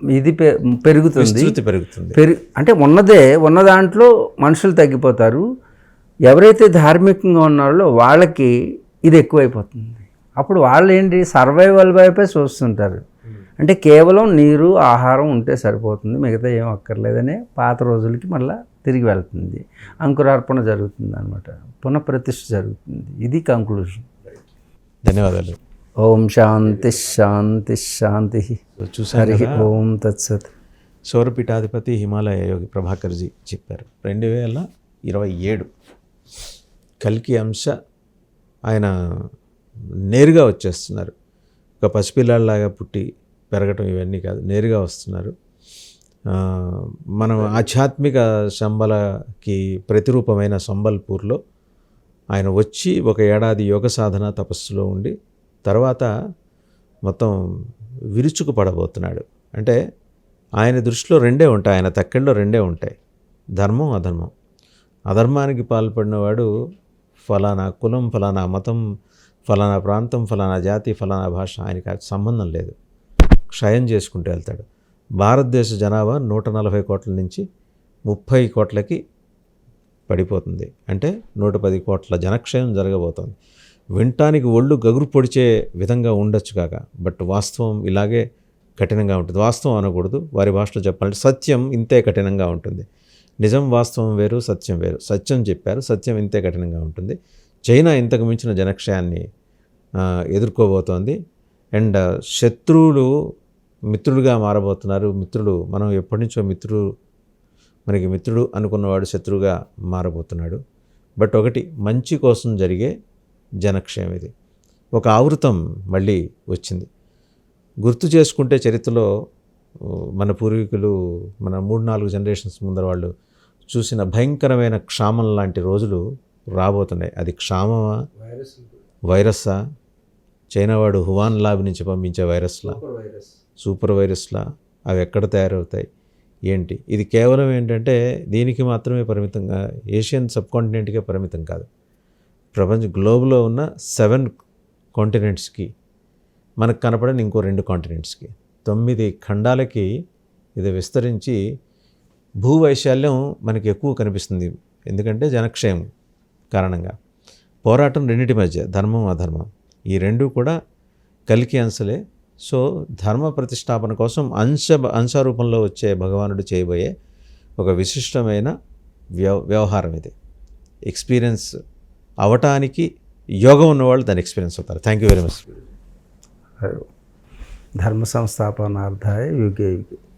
ఇది పెరుగుతుంది. అంటే ఉన్న దాంట్లో మనుషులు తగ్గిపోతారు. ఎవరైతే ధార్మికంగా ఉన్నారో వాళ్ళకి ఇది ఎక్కువైపోతుంది. అప్పుడు వాళ్ళు ఏంటి, సర్వైవల్ వైపే చూస్తుంటారు. అంటే కేవలం నీరు ఆహారం ఉంటే సరిపోతుంది, మిగతా ఏం అక్కర్లేదనే పాత రోజులకి మళ్ళీ తిరిగి వెళ్తుంది. అంకురార్పణ జరుగుతుంది అనమాట, పునఃప్రతిష్ఠ జరుగుతుంది. ఇది కంక్లూజన్. ధన్యవాదాలు. ఓం శాంతి శాంతి శాంతి. హరి ఓం తత్సత్. సౌరపీఠాధిపతి హిమాలయ యోగి ప్రభాకర్జీ చెప్పారు 2027 కల్కి అంశ ఆయన నేరుగా వచ్చేస్తున్నారు. ఒక పసిపిల్లాడిలాగా పుట్టి పెరగటం ఇవన్నీ కాదు, నేరుగా వస్తున్నారు. మనం ఆధ్యాత్మిక సంబలకి ప్రతిరూపమైన సంబల్పూర్లో ఆయన వచ్చి 1 ఏడాది యోగ సాధన తపస్సులో ఉండి తర్వాత మొత్తం విరుచుకు పడబోతున్నాడు. అంటే ఆయన దృష్టిలో రెండే ఉంటాయి, ఆయన తక్కెళ్ళలో రెండే ఉంటాయి, ధర్మం అధర్మం. అధర్మానికి పాల్పడినవాడు ఫలానా కులం, ఫలానా మతం, ఫలానా ప్రాంతం, ఫలానా జాతి, ఫలానా భాష, ఆయనకి సంబంధం లేదు, క్షయం చేసుకుంటూ వెళ్తాడు. భారతదేశ జనాభా 140 కోట్ల నుంచి 30 కోట్లకి పడిపోతుంది. అంటే 110 కోట్ల జనక్షయం జరగబోతోంది. వినటానికి ఒళ్ళు గగురు పొడిచే విధంగా ఉండొచ్చు కాక, బట్ వాస్తవం ఇలాగే కఠినంగా ఉంటుంది. వాస్తవం అనకూడదు, వారి భాషలో చెప్పాలంటే సత్యం ఇంతే కఠినంగా ఉంటుంది. నిజం వాస్తవం వేరు, సత్యం వేరు. సత్యం చెప్పారు, సత్యం ఇంతే కఠినంగా ఉంటుంది. చైనా ఇంతకు మించిన జనక్షయాన్ని ఎదుర్కోబోతోంది. అండ్ శత్రువులు మిత్రులుగా మారబోతున్నారు. మిత్రుడు, మనం ఎప్పటి నుంచో మనకి మిత్రుడు అనుకున్నవాడు శత్రువుగా మారబోతున్నాడు. బట్ ఒకటి మంచి కోసం జరిగే జనక్షయం ఇది. ఒక ఆవృతం మళ్ళీ వచ్చింది. గుర్తు చేసుకుంటే చరిత్రలో మన పూర్వీకులు, మన 3-4 జనరేషన్స్ ముందర వాళ్ళు చూసిన భయంకరమైన క్షామం లాంటి రోజులు రాబోతున్నాయి. అది క్షామమా, వైరస్సా, చైనా వాడు హువాన్ ల్యాబ్ నుంచి పంపించే వైరస్లా, సూపర్ వైరస్లా, అవి ఎక్కడ తయారవుతాయి ఏంటి? ఇది కేవలం ఏంటంటే దీనికి మాత్రమే పరిమితంగా, ఏషియన్ సబ్ కాంటినెంట్కే పరిమితం కాదు, ప్రపంచ గ్లోబ్లో ఉన్న 7 కాంటినెంట్స్కి, మనకు కనపడని ఇంకో 2 కాంటినెంట్స్కి, 9 ఖండాలకి ఇది విస్తరించి భూవైశాల్యం మనకి ఎక్కువ కనిపిస్తుంది. ఎందుకంటే జనక్షేమం కారణంగా. పోరాటం రెండింటి మధ్య, ధర్మం అధర్మం, ఈ రెండూ కూడా కలికి అంశలే. సో ధర్మ ప్రతిష్టాపన కోసం అంశరూపంలో వచ్చే భగవానుడు చేయబోయే ఒక విశిష్టమైన వ్యవహారం ఇది. ఎక్స్పీరియన్స్ అవటానికి యోగం ఉన్నవాళ్ళు దాన్ని ఎక్స్పీరియన్స్ అవుతారు. Thank you very much. ధర్మ సంస్థాపనార్థాయ యుగే యుగే.